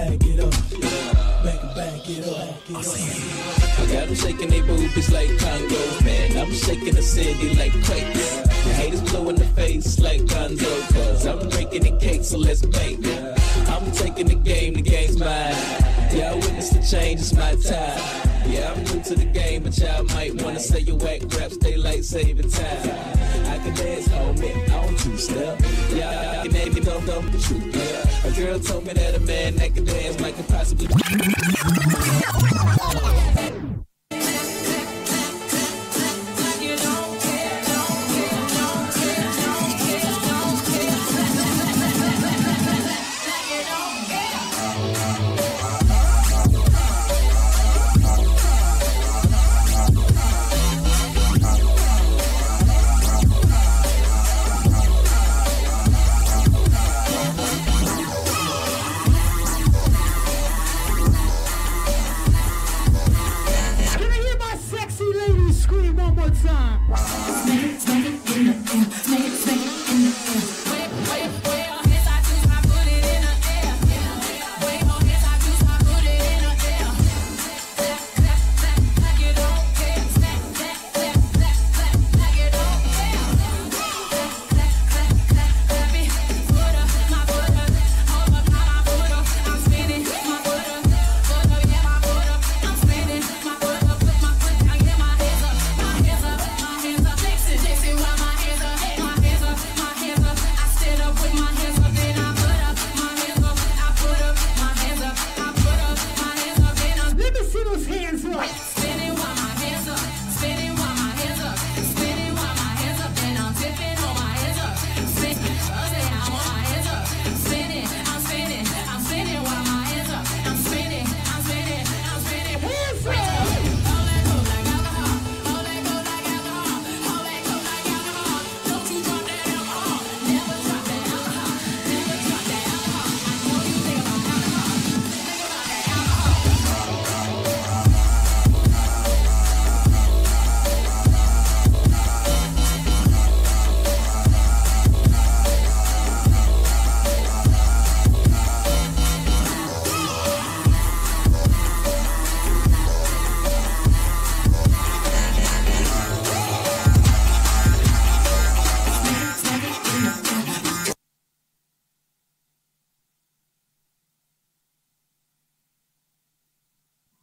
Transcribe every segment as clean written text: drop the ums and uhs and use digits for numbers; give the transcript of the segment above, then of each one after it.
back it up. Back it up. I got them shaking their boobies like Congo, man. I'm shaking the city like quake. The haters blow in the face like Gonzo, cause I'm breaking the cake, so let's bake. I'm taking the game's mine. Y'all witness the change, it's my time. Yeah, I'm new to the game, but y'all might wanna say your whack raps, they like saving time. I can dance on me, on two-step. Yeah, I can name it, don't the truth, yeah. A girl told me that a man that can dance might could possibly...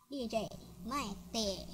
DJ Mike there.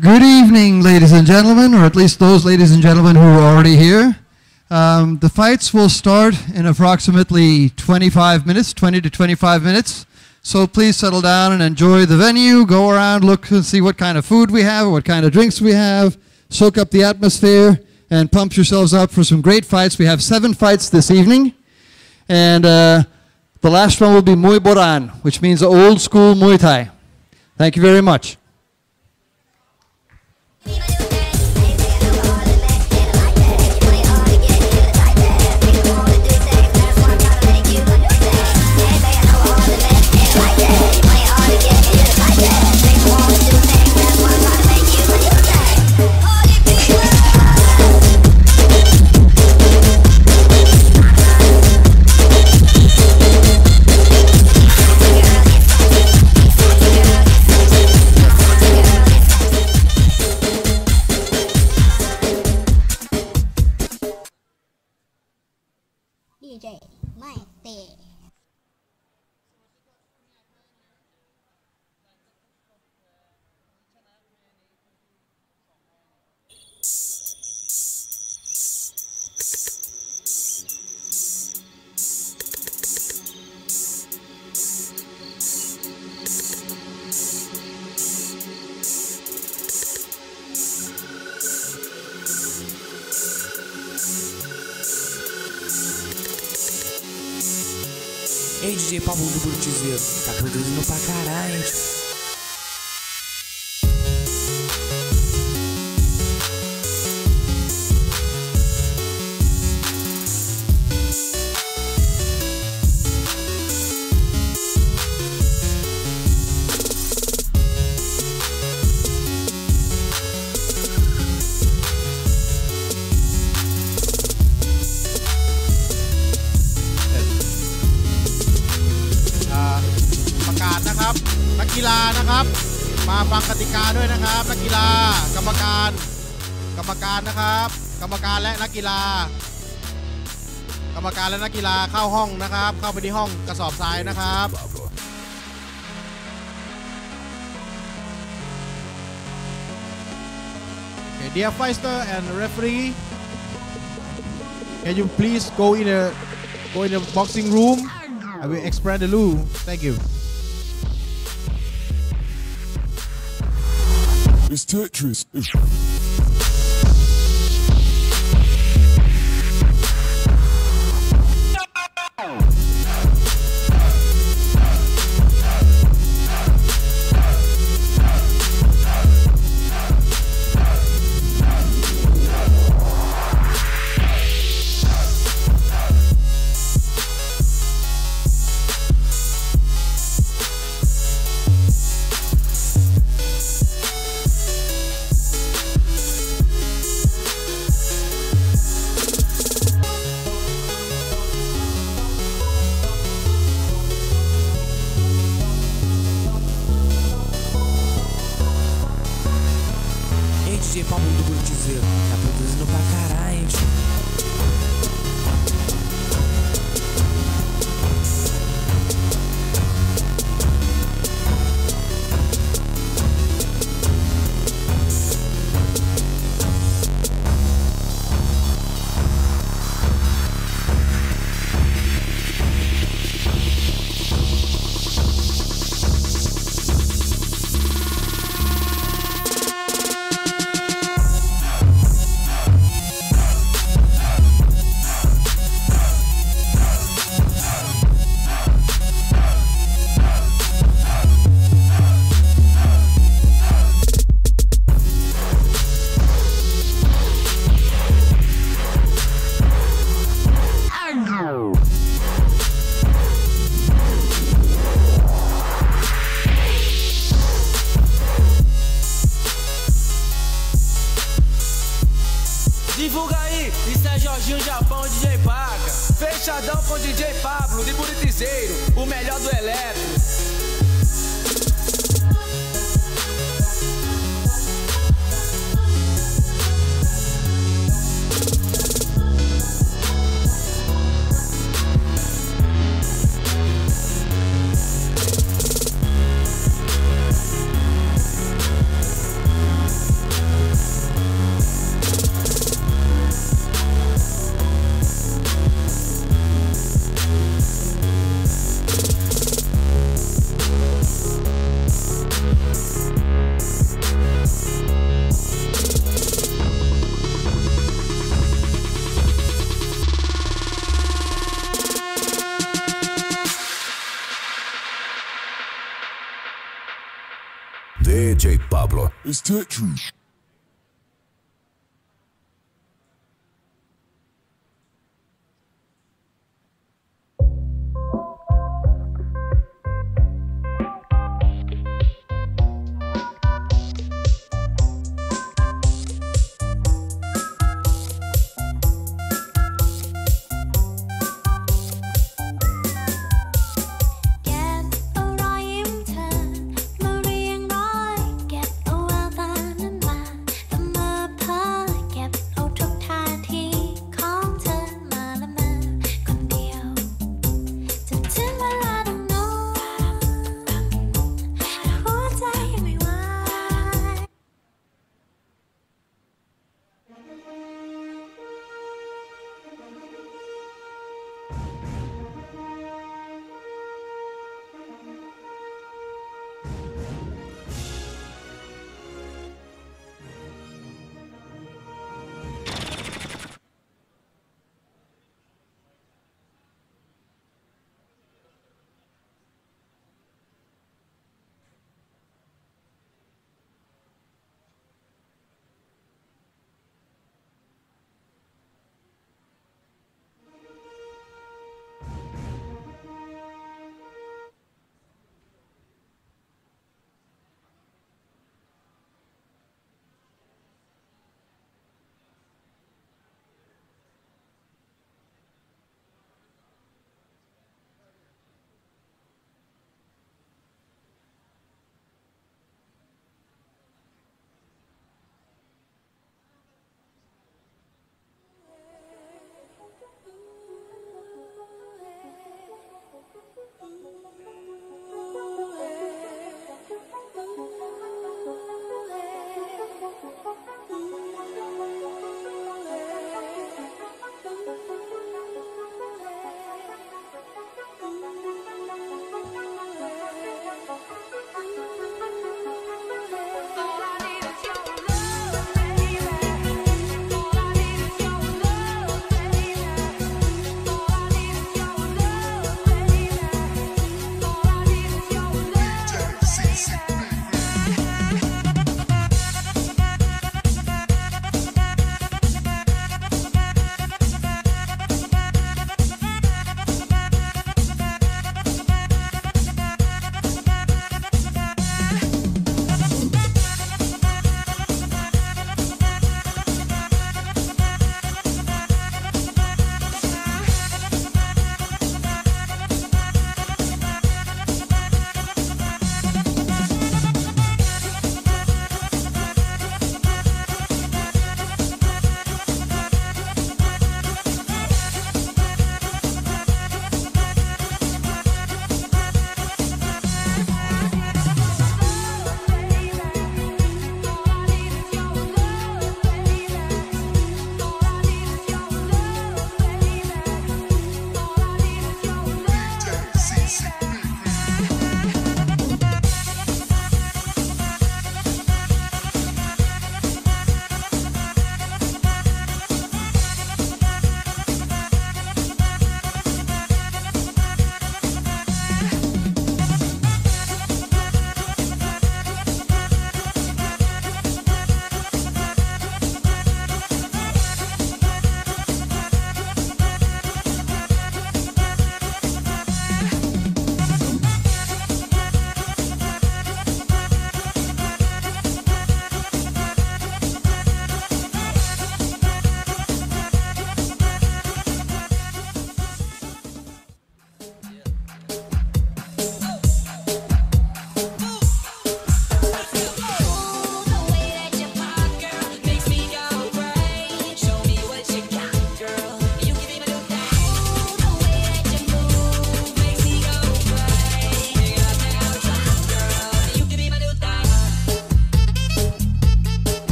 Good evening, ladies and gentlemen, or at least those ladies and gentlemen who are already here. The fights will start in approximately 25 minutes, 20 to 25 minutes. So please settle down and enjoy the venue. Go around, look and see what kind of food we have, what kind of drinks we have. Soak up the atmosphere and pump yourselves up for some great fights. We have 7 fights this evening. And The last one will be Muay Boran, which means old school Muay Thai. Thank you very much. DJ ไม่เตะ Ei, DJ Pablo do Buritizeiro, tá produzindo pra caralho, hein?นักกีฬานะครับมาฟังกติกาด้วยนะครับนักกีฬากรรมการนะครับกรรมการและนักกีฬเข้าห้องนะครับเข้าไปที่ห้องกระสอบทรายนะครับ Okay, dear fighter and referee, can you please go in the boxing room? I will explain the rule. Thank you. It's Tetris. DJ Pablo do Buritizeiro, tá produzindo pra caralho, hein? Divulga aí, isso é Jorginho Japão, DJ Paca. Fechadão com DJ Pablo, de Buritizeiro, o melhor do eletro. DJ Pablo. It's Tetris. Get a rhyme turn, มาเรียงร้อย Get a well done and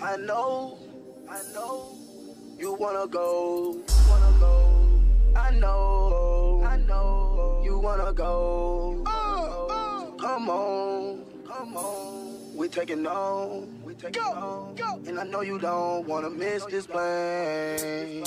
I know you wanna go. I know you wanna go. Come on, we taking on. And I know you don't wanna miss this plane.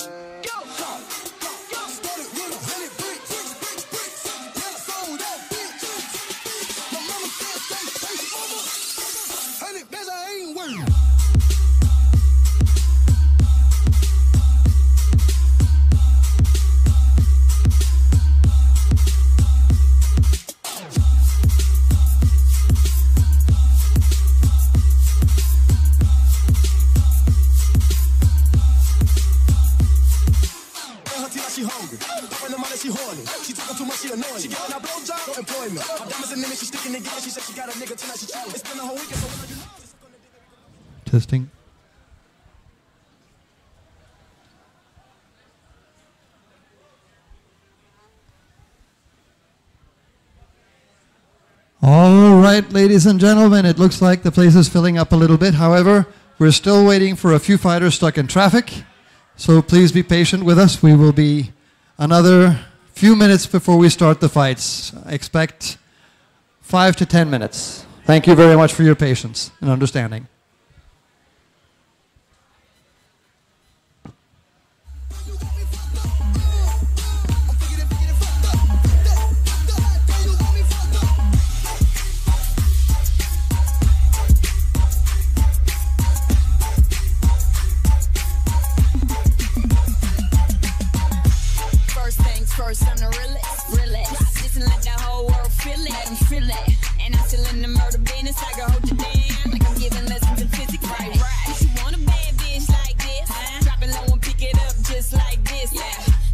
Testing. All right, ladies and gentlemen, it looks like the place is filling up a little bit. However, we're still waiting for a few fighters stuck in traffic. So please be patient with us. We will be another few minutes before we start the fights. I expect 5 to 10 minutes. Thank you very much for your patience and understanding. First, I'm the realest. Just let the whole world feel it. Let them feel it. And I'm still in the murder business. I can hold you down like I'm giving lessons in physics. Right. If you want a bad bitch like this, drop it low and pick it up just like this.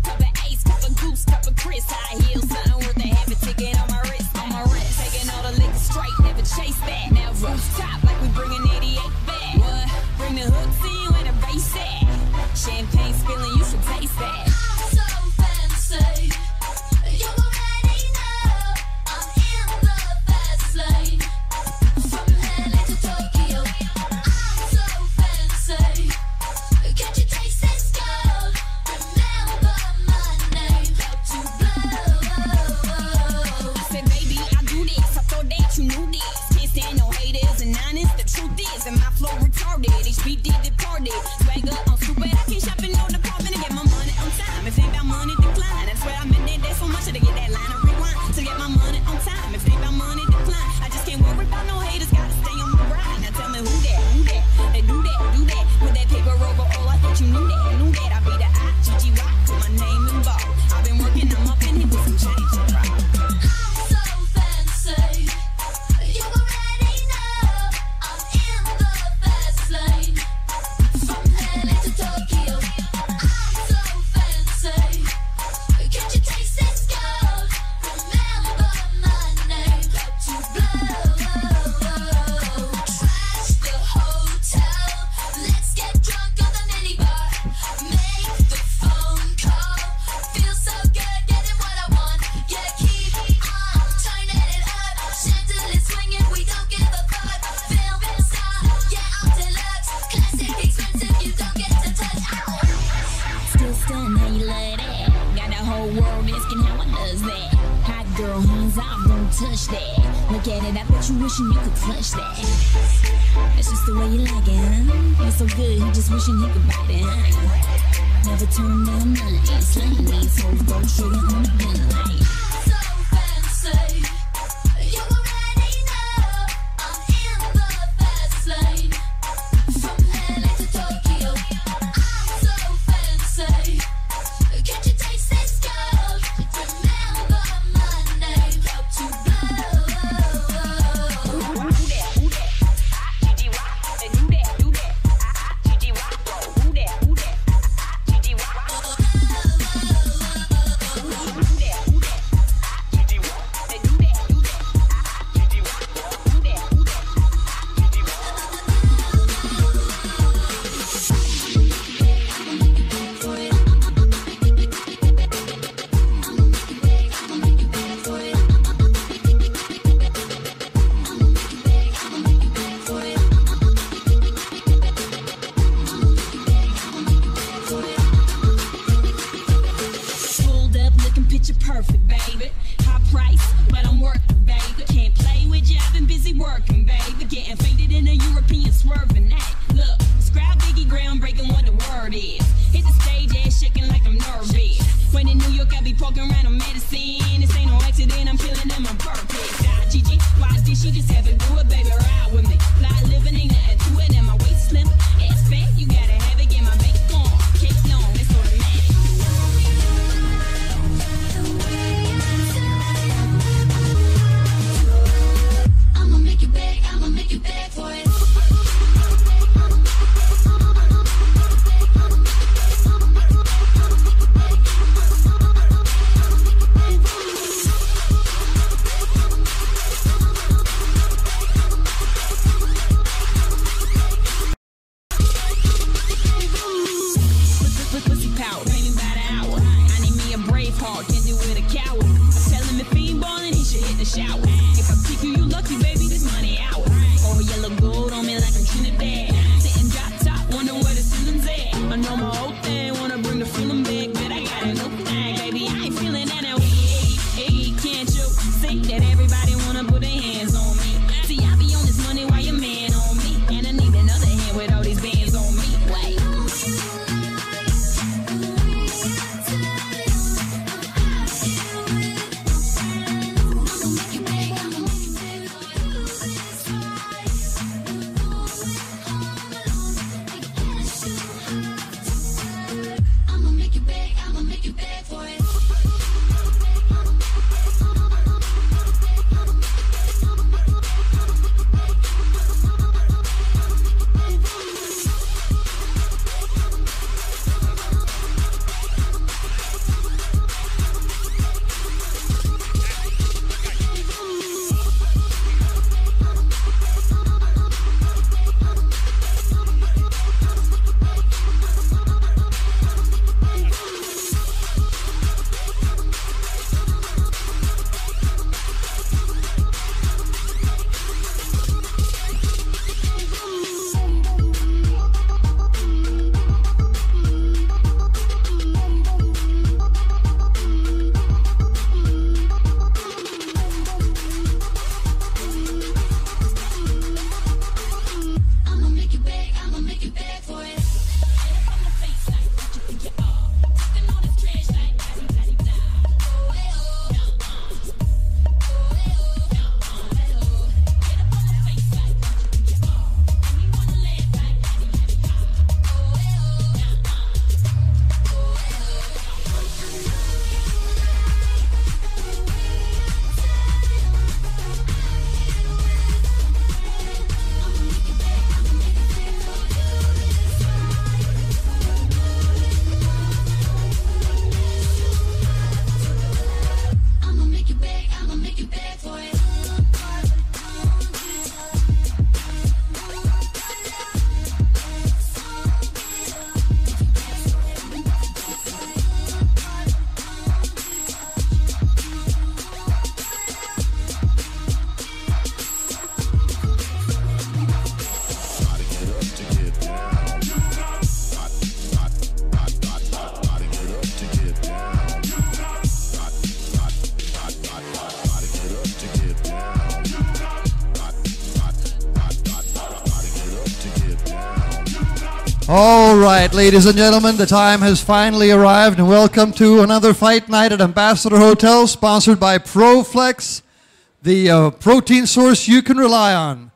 Cup of Ace, cup of Goose, cup of Chris. High heels, something worth a half a ticket on my wrist. Taking all the liquor straight, never chase that. Now rooftop like we bringing 88 back. What? Bring the hooks in where the bass at. Champagne spilling, you should taste that. You already know I'm in the fast lane. From head bitch, we did the party. Swag up, I'm stupid, I can't shop in no department to get my money on time. If they about money, decline. That's where I'm in there, there's so much to get that line of rewind. To get my money on time, if they about money, decline. I just can't worry about no haters, gotta stay on my grind. Now tell me who that, they do that. With that paper over, oh, I thought you knew that. I be the I-G-G-Y, put my name in ball. I've been working, I'm up in here with some change to drop. I'm so fancy, you already know. I'm in the fast lane, from LA to Tokyo. I'm so fancy, can't you taste this gold? Remember my name, about to blow. Trash the hotel, let's get drunk on the minibar. Make the phone call, feel so good, getting what I want. Yeah, keep on turning it up. Chandelier swinging, we don't give a fuck. Film star, yeah, I'm deluxe. Classic, expensive, you don't get to touch. Still stunned how you love that. Got the whole world asking how I does that. Hot girl, hands off, don't touch that. Look at it, I bet you wishing you could clutch that. That's just the way you like it, huh? You're so good, he just wishing he could bite it, huh? Never turn down nothing. Slaying these hoes, go trigger on the gun light. I'm so fancy, you already know. I'm in the fast lane, from LA to Tokyo. I'm so fancy, can't you taste this gold? Remember my name, about to blow. Who that? I-G-G-Y, they do that. I-G-G-Y, who that? I-G-G-Y. Pulled up looking picture perfect, baby. High price, but I'm working, baby. Can't play with you, I've been busy working, baby. Getting faded in a European swerving act. Look, describe Biggie groundbreaking what the word is. Hit the stage, ass shaking like I'm nervous. When in New York, I be poking around on medicine. This ain't no accident, I'm feeling in my purpose. Gigi, why did she just have to do it, baby? Ride with me. Fly living, ain't nothing to it, and my waist slim. Ass fat, you gotta have it, get my bank on. Cake long, it's automatic. I'ma make you beg for it. All right, ladies and gentlemen, the time has finally arrived, and welcome to another fight night at Ambassador Hotel, sponsored by PROFLEX, the protein source you can rely on.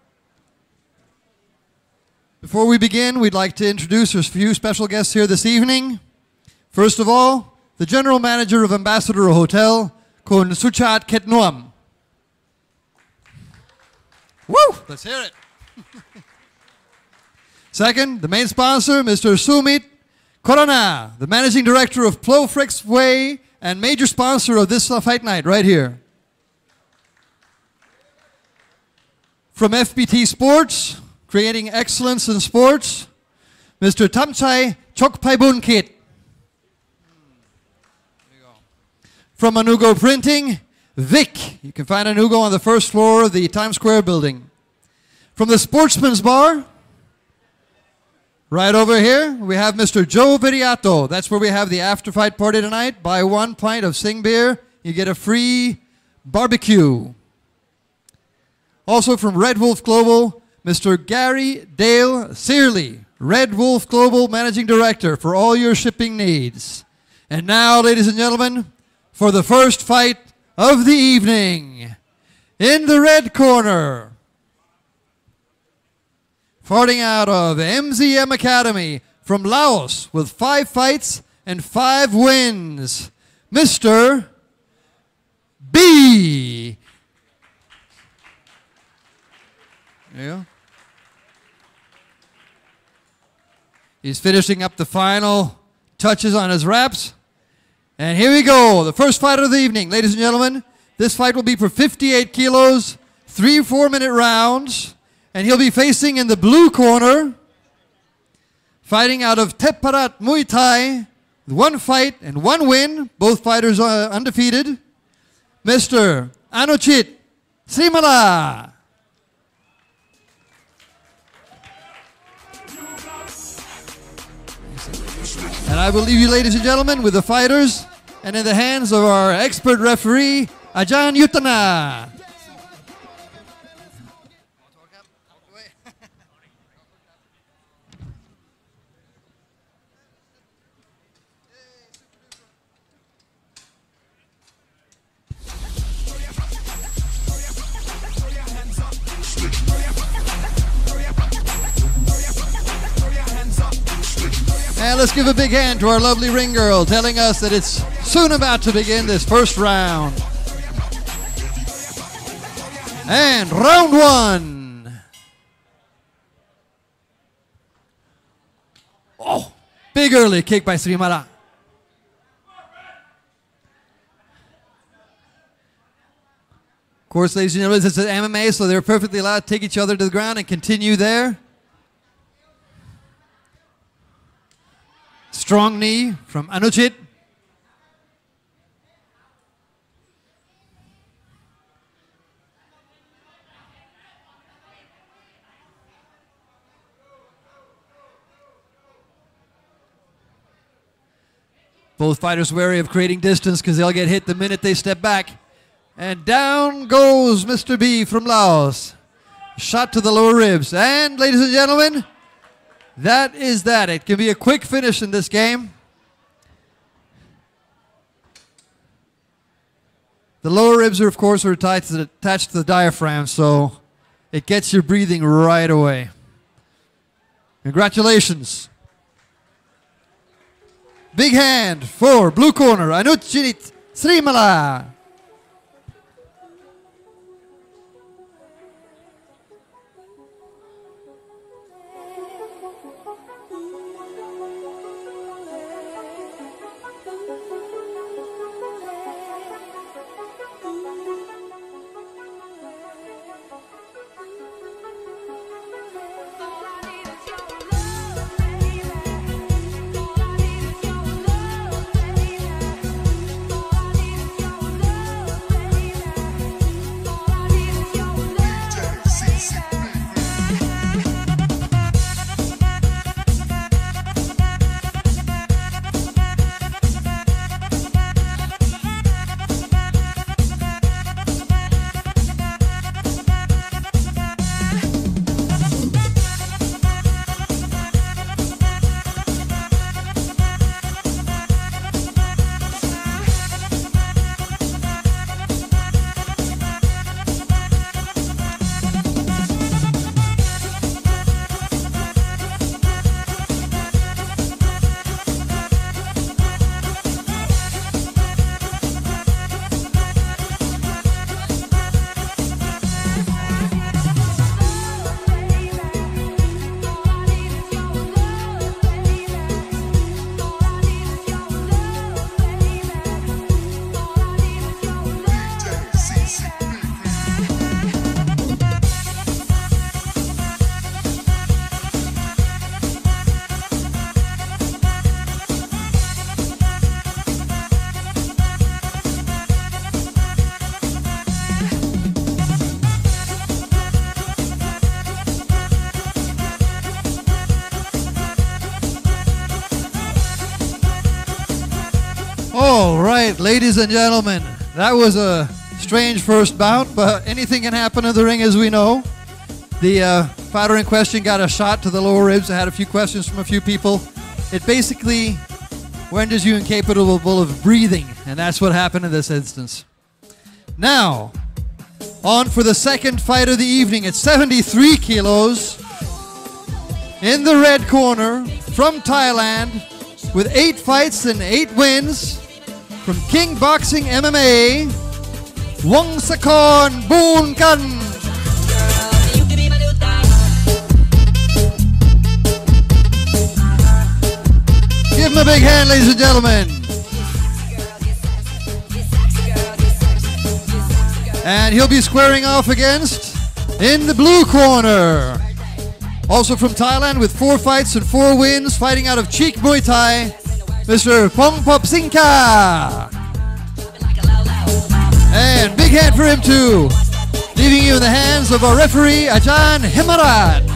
Before we begin, we'd like to introduce a few special guests here this evening. First of all, the General Manager of Ambassador Hotel, Kun Suchat Ketnuam. Woo! Let's hear it. Second, the main sponsor, Mr. Sumit Corona, the Managing Director of PROFLEX Way and major sponsor of this fight night right here. From FBT Sports, creating excellence in sports, Mr. Tamchai Chokpaibun Kit. From Anugo Printing, Vic. You can find Anugo on the first floor of the Times Square building. From the Sportsman's Bar, right over here, we have Mr. Joe Viriato. That's where we have the after-fight party tonight. Buy 1 pint of Sing beer, you get a free barbecue. Also from Red Wolf Global, Mr. Gary Dale Searley, Red Wolf Global Managing Director for all your shipping needs. And now, ladies and gentlemen, for the first fight of the evening, in the red corner, fighting out of MZM Academy from Laos with 5 fights and 5 wins, Mr. B. There you go. He's finishing up the final touches on his wraps. And here we go, the first fight of the evening, ladies and gentlemen. This fight will be for 58 kilos, 3 4-minute rounds. And he'll be facing in the blue corner, fighting out of Teparat Muay Thai, 1 fight and 1 win. Both fighters are undefeated. Mr. Anuchit Srimala. And I will leave you, ladies and gentlemen, with the fighters and in the hands of our expert referee, Ajan Yutana. And let's give a big hand to our lovely ring girl telling us that it's soon about to begin this first round. And round 1. Oh, big early kick by Srimala. Of course, ladies and gentlemen, it's an MMA, so they're perfectly allowed to take each other to the ground and continue there. Strong knee from Anuchit. Both fighters wary of creating distance because they'll get hit the minute they step back. And down goes Mr. B from Laos. Shot to the lower ribs. And ladies and gentlemen, that is that. It can be a quick finish in this game. The lower ribs are, of course, attached to the diaphragm, so it gets your breathing right away. Congratulations. Big hand for blue corner, Anuchit Srimala. All I need is your love, baby. All right, ladies and gentlemen, that was a strange first bout, but anything can happen in the ring, as we know. The fighter in question got a shot to the lower ribs. I had a few questions from a few people. It basically renders you incapable of breathing, and that's what happened in this instance. Now, on for the second fight of the evening at 73 kilos. In the red corner, from Thailand, with 8 fights and 8 wins, from King Boxing MMA, Wongsakorn Boonkan. Give him a big hand, ladies and gentlemen. And he'll be squaring off against, in the blue corner, also from Thailand with 4 fights and 4 wins, fighting out of Cheek Muay Thai, Mr. Pongpop Singka. And big hand for him too, leaving you in the hands of our referee, Ajahn Himarat.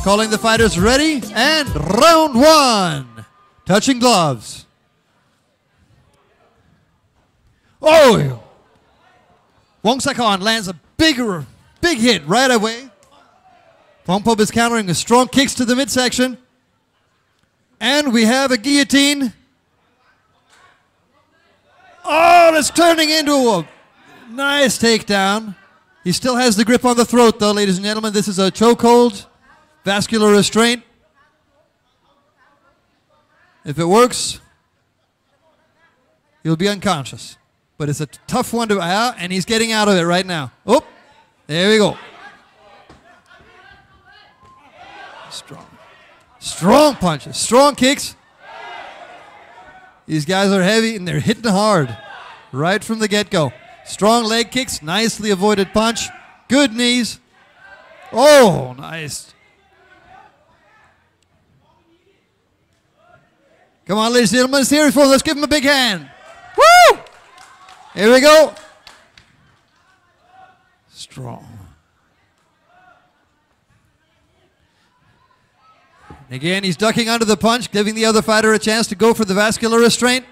Calling the fighters ready, and round 1. Touching gloves. Oh! Wongsakorn lands a big hit right away. Pongpop is countering with strong kicks to the midsection. And we have a guillotine. Oh, that's turning into a nice takedown. He still has the grip on the throat, though, ladies and gentlemen. This is a chokehold. Vascular restraint. If it works, he'll be unconscious. But it's a tough one to out, and he's getting out of it right now. Oh, there we go. Strong punches, strong kicks. These guys are heavy, and they're hitting hard right from the get-go. Strong leg kicks, nicely avoided punch. Good knees. Oh, nice. Come on, ladies and gentlemen, it's here for him. Let's give him a big hand. Woo! Here we go. Strong. Again, he's ducking under the punch, giving the other fighter a chance to go for the vascular restraint.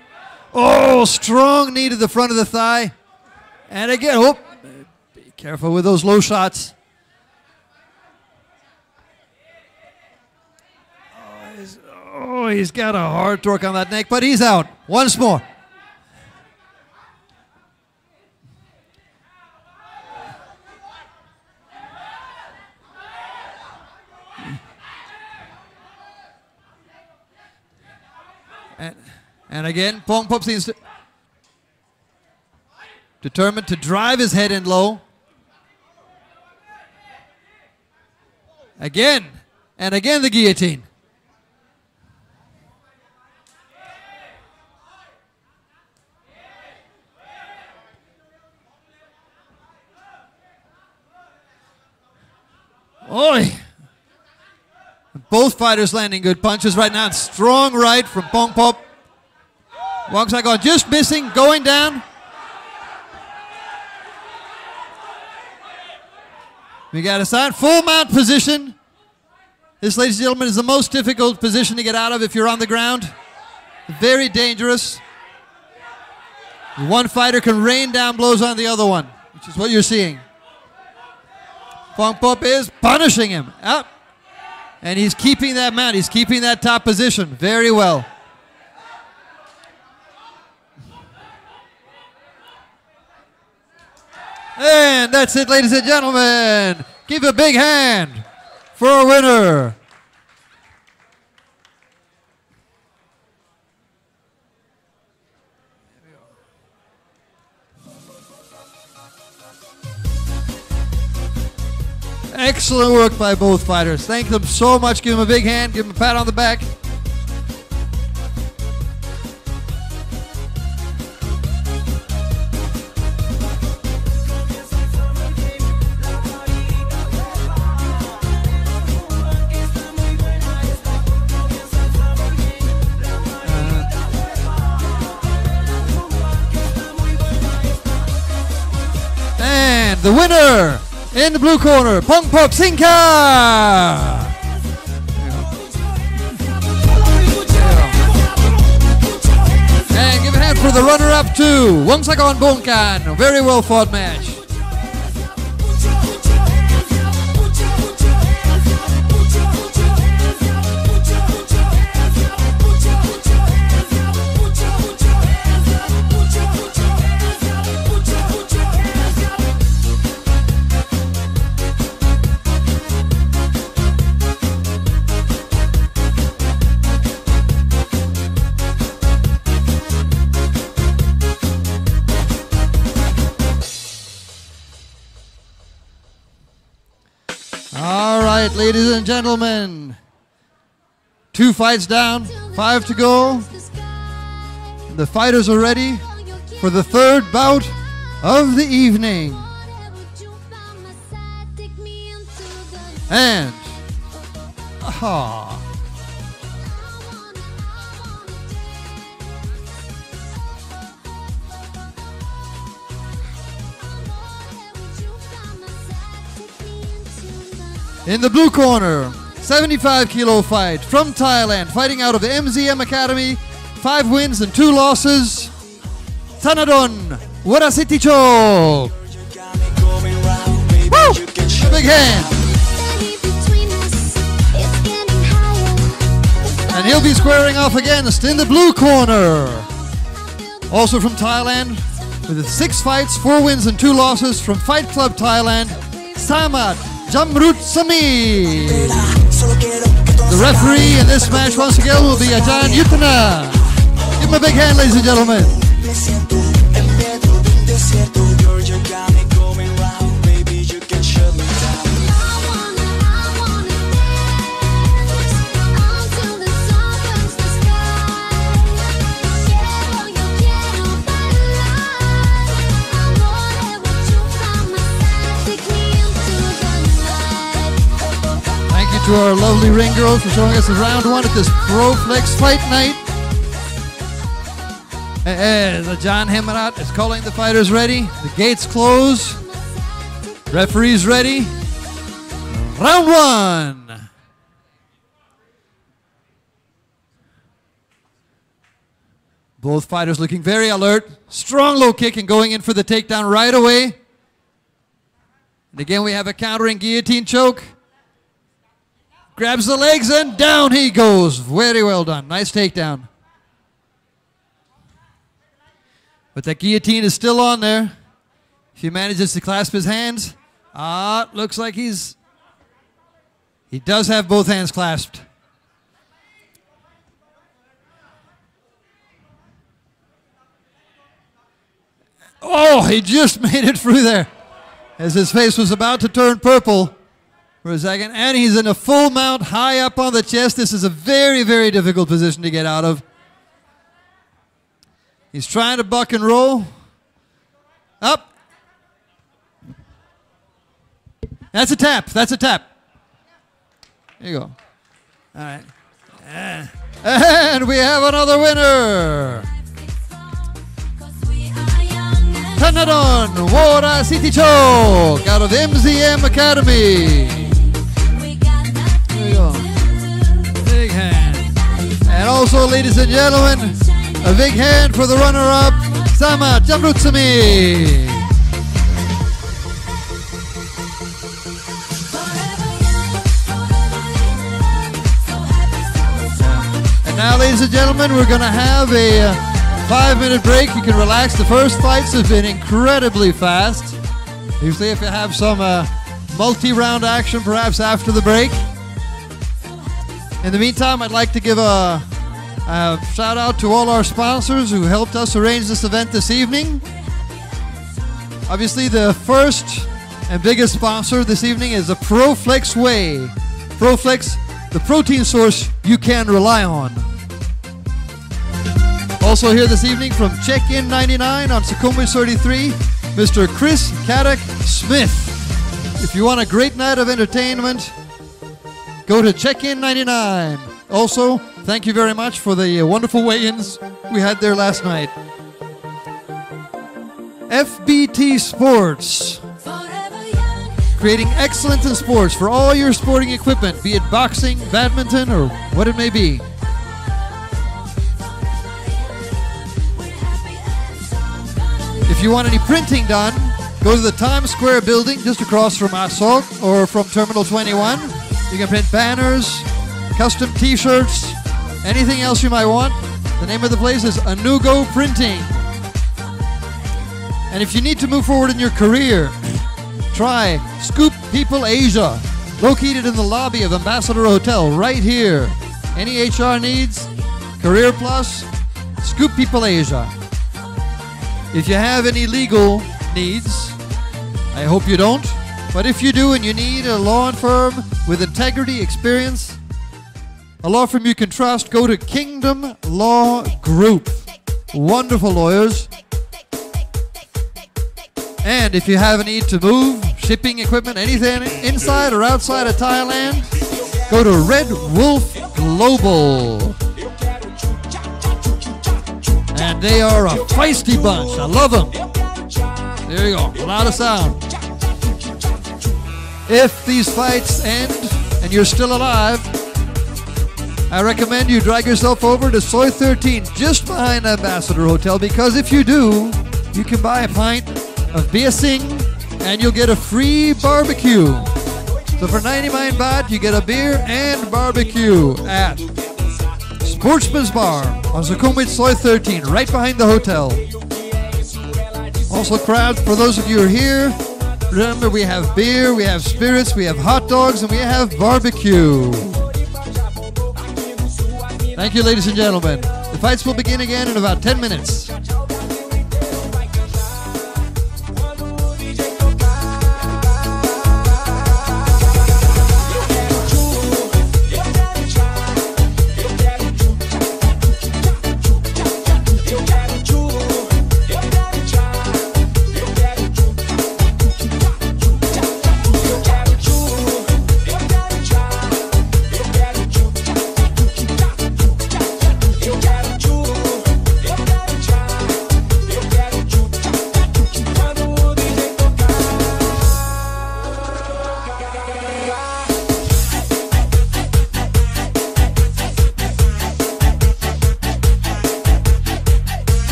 Oh, strong knee to the front of the thigh. And again, oh, be careful with those low shots. Oh, he's got a hard torque on that neck, but he's out. Once more. And again, Pongpop seems determined to drive his head in low. Again, and again the guillotine. Oi! Both fighters landing good punches right now. Strong right from Pongpop. Wongsakorn just missing, going down. We got a sign, full mount position. This, ladies and gentlemen, is the most difficult position to get out of if you're on the ground. Very dangerous. One fighter can rain down blows on the other one, which is what you're seeing. Fong Pop is punishing him. Up. And he's keeping that mount. He's keeping that top position very well. And that's it, ladies and gentlemen. Give a big hand for our winner. Excellent work by both fighters. Thank them so much. Give them a big hand. Give them a pat on the back. And the winner in the blue corner, Fong Pop Sinka! And give a hand for the runner-up too, Wongsagon Bongkan. Very well fought match. All right, ladies and gentlemen. 2 fights down, 5 to go. The fighters are ready for the third bout of the evening. And, in the blue corner, 75 kilo fight from Thailand, fighting out of the MZM Academy, 5 wins and 2 losses. Tanadon Warasiticho. Woo! Big hand. And he'll be squaring off against in the blue corner. Also from Thailand, with 6 fights, 4 wins and 2 losses from Fight Club Thailand, Samat Jamrut Sami. The referee in this match once again will be Ajahn Yutana. Give him a big hand, ladies and gentlemen. To our lovely ring girls for showing us the round 1 at this ProFlex fight night. As John Hemarat is calling the fighters ready, the gates close, referees ready. Round 1. Both fighters looking very alert. Strong low kick and going in for the takedown right away. And again we have a countering guillotine choke. Grabs the legs and down he goes. Very well done. Nice takedown. But that guillotine is still on there. If he manages to clasp his hands. Looks like he does have both hands clasped. Oh, he just made it through there. As his face was about to turn purple for a second, and he's in a full mount high up on the chest. This is a very, very difficult position to get out of. He's trying to buck and roll. Up. That's a tap. That's a tap. There you go. All right. And we have another winner. Tanadon Warasiticho out of MZM Academy. There you go. Big hand. And also, ladies and gentlemen, a big hand for the runner-up, Samat Jamrutsami. now, ladies and gentlemen, we're going to have a 5-minute break. You can relax. The first fights have been incredibly fast. Usually if you have some multi-round action perhaps after the break. In the meantime, I'd like to give a shout out to all our sponsors who helped us arrange this event this evening. Obviously, the first and biggest sponsor this evening is the PROFLEX Whey. PROFLEX, the protein source you can rely on. Also here this evening from Check-In 99 on Sukhumvit 33, Mr. Chris Caddick Smith. If you want a great night of entertainment, go to Check-In 99. Also, thank you very much for the wonderful weigh-ins we had there last night. FBT Sports, creating excellence in sports for all your sporting equipment, be it boxing, badminton, or what it may be. If you want any printing done, go to the Times Square building just across from Asok or from Terminal 21. You can print banners, custom t-shirts, anything else you might want. The name of the place is Anugo Printing. And if you need to move forward in your career, try Scoop People Asia, located in the lobby of Ambassador Hotel right here. Any HR needs, Career Plus, Scoop People Asia. If you have any legal needs, I hope you don't, but if you do and you need a law firm with integrity, experience, a law firm you can trust, go to Kingdom Law Group. Wonderful lawyers. And if you have a need to move, shipping equipment, anything inside or outside of Thailand, go to Red Wolf Global. And they are a feisty bunch. I love them. There you go. A lot of sound. If these fights end and you're still alive, I recommend you drag yourself over to Soy 13 just behind Ambassador Hotel, because if you do, you can buy a pint of Biasing and you'll get a free barbecue. So for 99 baht, you get a beer and barbecue at Sportsman's Bar on Sukhumvit Soy 13, right behind the hotel. Also, crowd, for those of you who are here, remember we have beer, we have spirits, we have hot dogs, and we have barbecue. Thank you, ladies and gentlemen. The fights will begin again in about 10 minutes.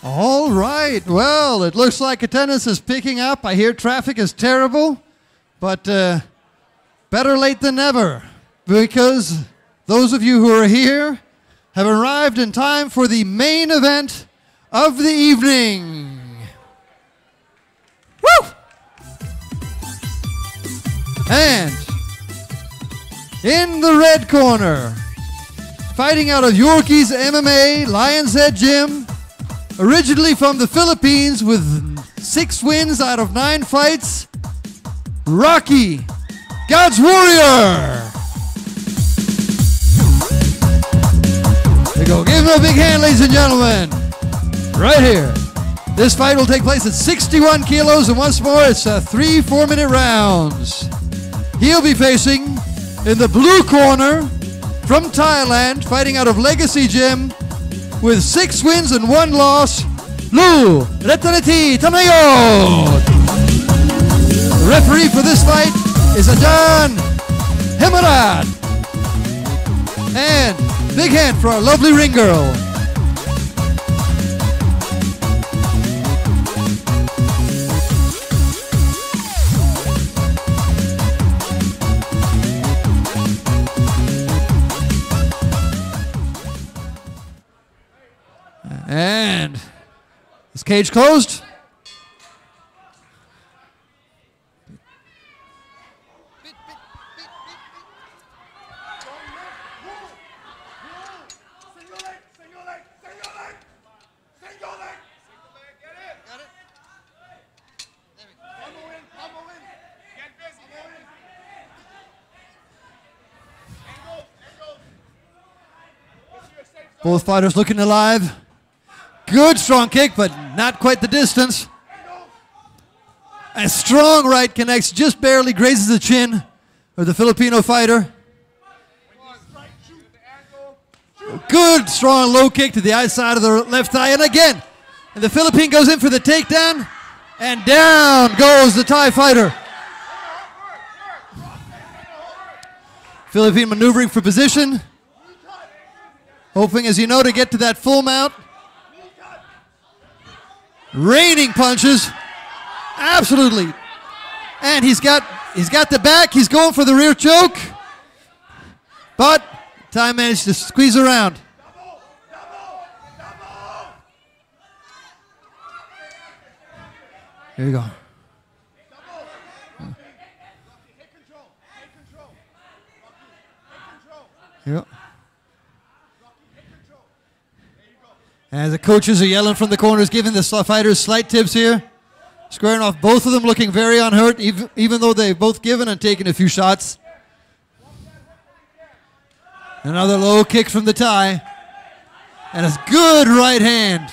All right. Well, it looks like attendance is picking up. I hear traffic is terrible, but better late than never, because those of you who are here have arrived in time for the main event of the evening. Woo! And in the red corner, fighting out of Yorkie's MMA Lion's Head Gym, originally from the Philippines with 6 wins out of 9 fights, Rocky, God's Warrior. There you go. Give him a big hand, ladies and gentlemen. Right here. This fight will take place at 61 kilos, and once more, it's 3 4-minute rounds. He'll be facing, in the blue corner, from Thailand, fighting out of Legacy Gym, with 6 wins and 1 loss, Lou Retaneti Tamayo. The referee for this fight is Adan Hemarat. And big hand for our lovely ring girl. And is cage closed? Both fighters looking alive. Good strong kick, but not quite the distance. A strong right connects, just barely grazes the chin of the Filipino fighter. Good strong low kick to the outside of the left thigh, and again, and the Philippine goes in for the takedown, and down goes the Thai fighter. Philippine maneuvering for position, hoping, as you know, to get to that full mount. Raining punches, absolutely. And he's got the back, he's going for the rear choke, but Thai managed to squeeze around. Here you go. Here you go. As the coaches are yelling from the corners, giving the fighters slight tips here. Squaring off, both of them looking very unhurt, even though they've both given and taken a few shots. Another low kick from the Thai. And a good right hand.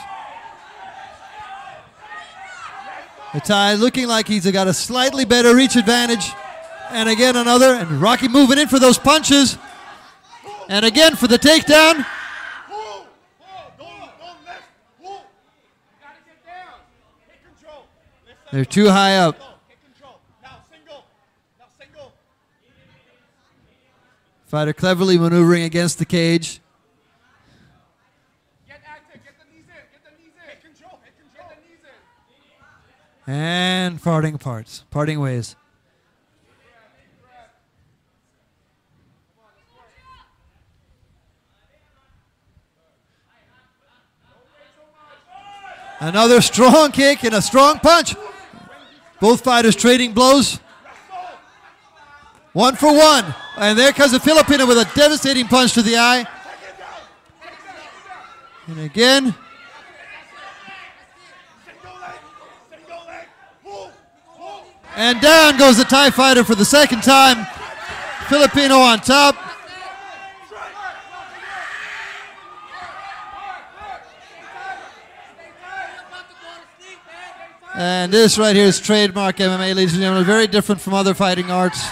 The Thai looking like he's got a slightly better reach advantage. And again another, and Rocky moving in for those punches. And again for the takedown. They're too high up. Fighter cleverly maneuvering against the cage. And parting ways. Another strong kick and a strong punch. Both fighters trading blows. 1 for 1. And there comes the Filipino with a devastating punch to the eye. And again. And down goes the Thai fighter for the second time. Filipino on top. And this right here is trademark MMA, ladies and gentlemen. Very different from other fighting arts.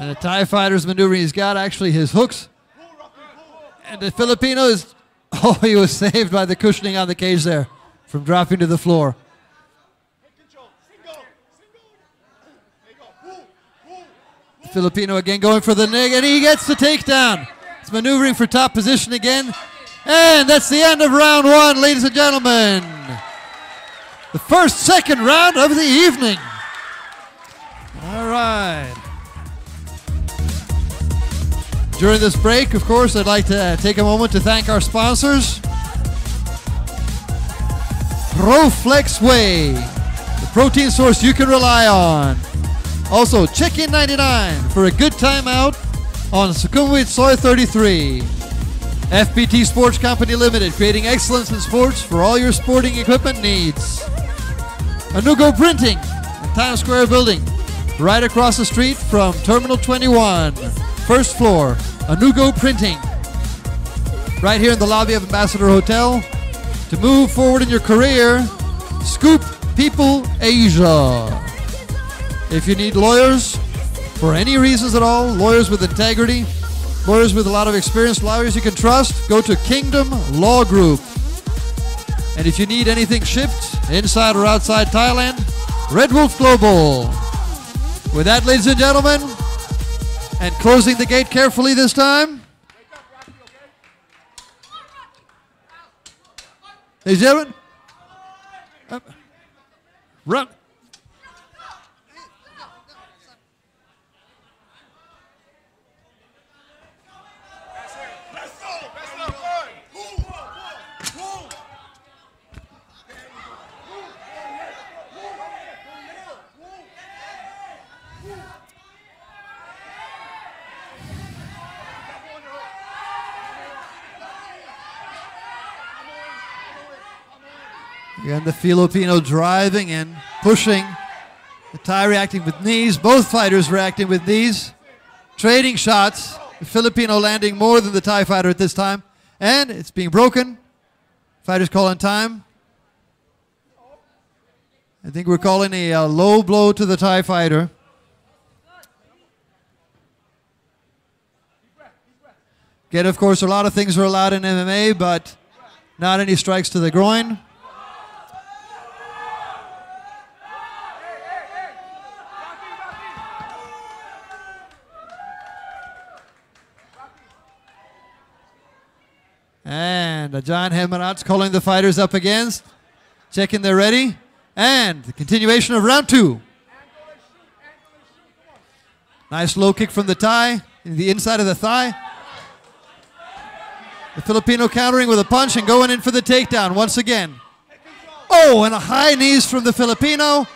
And the Thai fighter's maneuvering. He's got actually his hooks. And the Filipino is, oh, he was saved by the cushioning on the cage there from dropping to the floor. The Filipino again going for the nig, and he gets the takedown. He's maneuvering for top position again. And that's the end of round one, ladies and gentlemen. The second round of the evening. All right. During this break, of course, I'd like to take a moment to thank our sponsors. PROFLEX Whey, the protein source you can rely on. Also, Chicken 99 for a good time out on Sukhumvit Soy 33. FPT Sports Company Limited, creating excellence in sports for all your sporting equipment needs. Anugo Printing, the Times Square building, right across the street from Terminal 21, first floor. Anugo Printing, right here in the lobby of Ambassador Hotel. To move forward in your career, Scoop People Asia. If you need lawyers for any reasons at all, lawyers with integrity, lawyers with a lot of experience, lawyers you can trust, go to Kingdom Law Group. And if you need anything shipped inside or outside Thailand, Red Wolf Global. With that, ladies and gentlemen, and closing the gate carefully this time. Ladies and gentlemen, run. Again, the Filipino driving and pushing. The Thai reacting with knees. Both fighters reacting with knees. Trading shots. The Filipino landing more than the Thai fighter at this time. And it's being broken. Fighters calling time. I think we're calling a low blow to the Thai fighter. Again, of course, a lot of things are allowed in MMA, but not any strikes to the groin. And Ajahn Hemarat's calling the fighters up against. Checking they're ready. And the continuation of round two. Nice low kick from the Thai. In the inside of the thigh. The Filipino countering with a punch and going in for the takedown once again. Oh, and a high knees from the Filipino.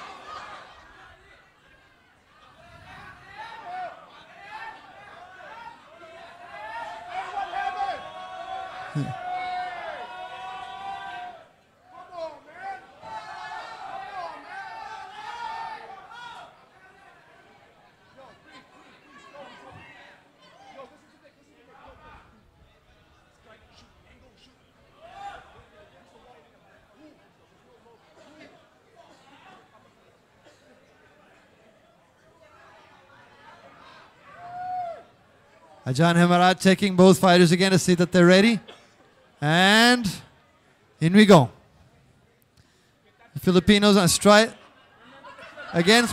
Ajahn Hemarat checking both fighters again to see that they're ready. And in we go. The Filipinos on strike. Again,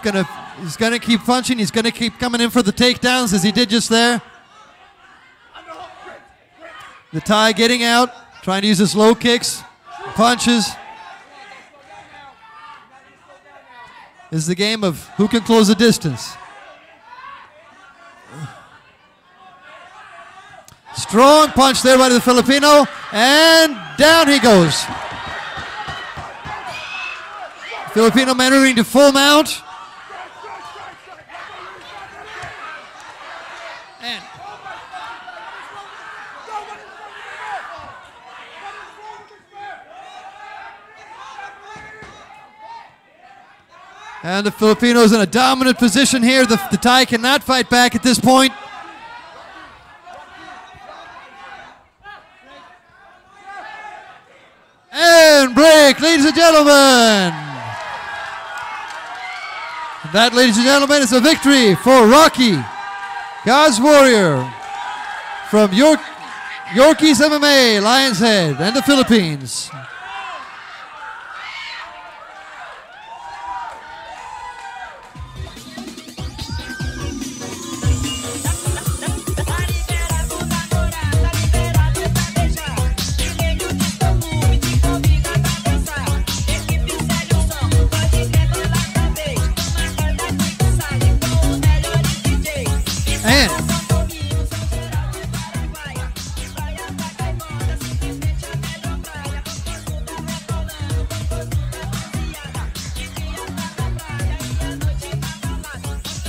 he's gonna keep punching. He's gonna keep coming in for the takedowns as he did just there. The Thai getting out, trying to use his low kicks, punches. This is the game of who can close the distance. Strong punch there by the Filipino, and down he goes. Filipino maneuvering to full mount. And the Filipinos in a dominant position here. The Thai cannot fight back at this point. And break, ladies and gentlemen. That, ladies and gentlemen, is a victory for Rocky God's Warrior from Yorkies MMA, Lion's Head, and the Philippines.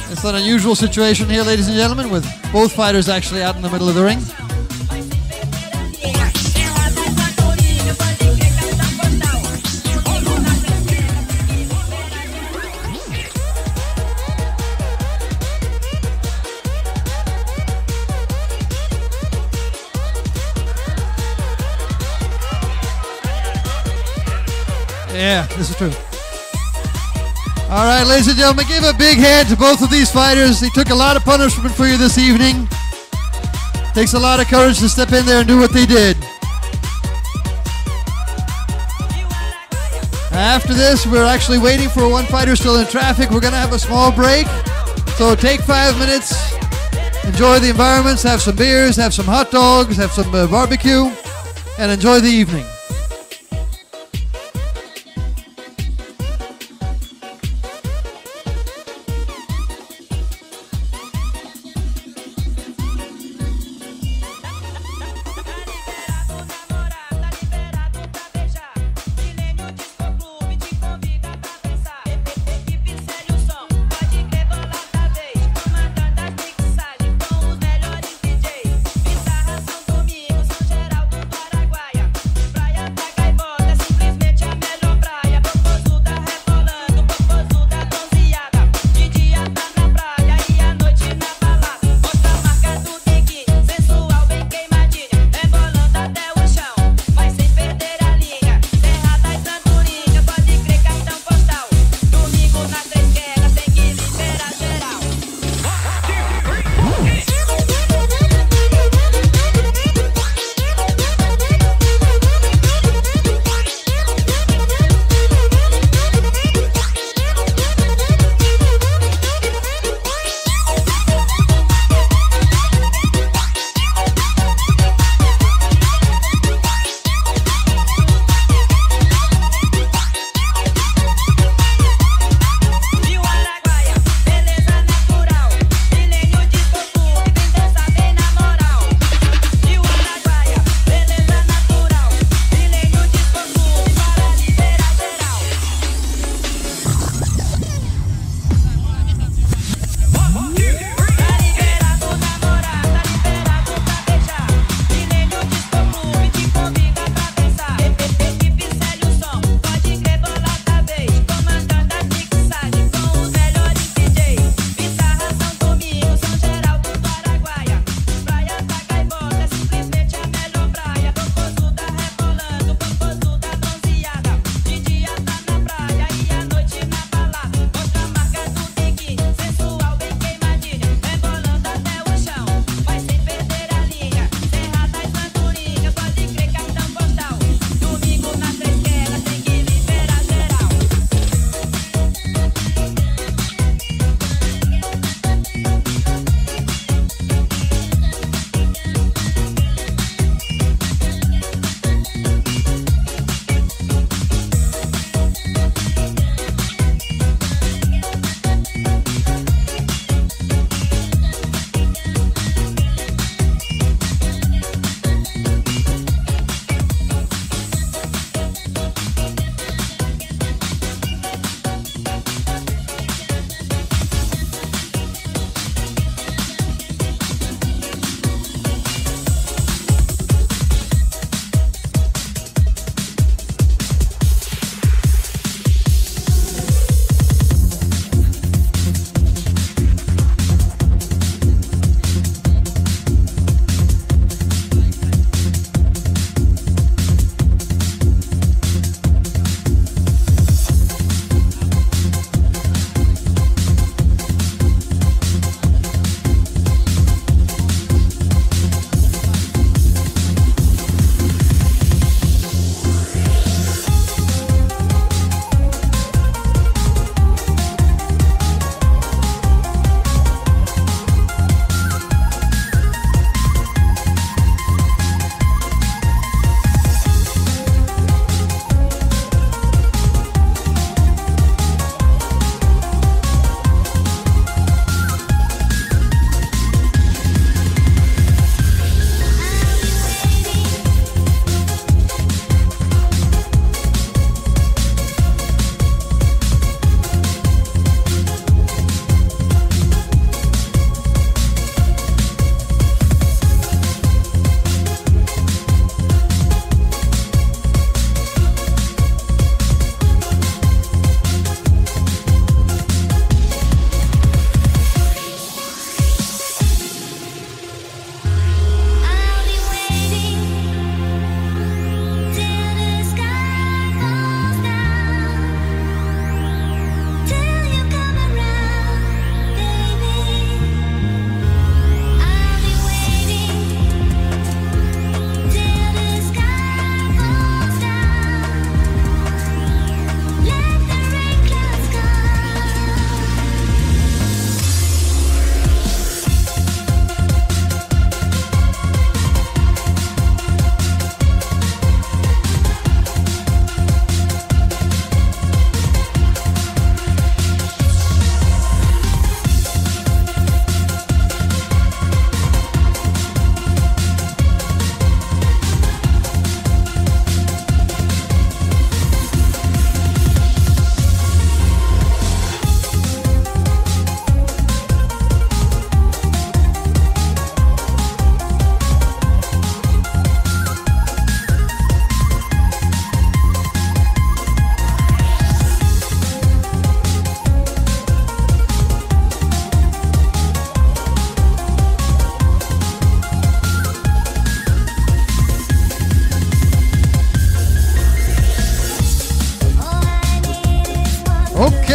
It's an unusual situation here, ladies and gentlemen, with both fighters actually out in the middle of the ring. Yeah, this is true. All right, ladies and gentlemen, give a big hand to both of these fighters. They took a lot of punishment for you this evening. Takes a lot of courage to step in there and do what they did. After this, we're actually waiting for one fighter still in traffic. We're going to have a small break. So take 5 minutes, enjoy the environments, have some beers, have some hot dogs, have some barbecue, and enjoy the evening. Praia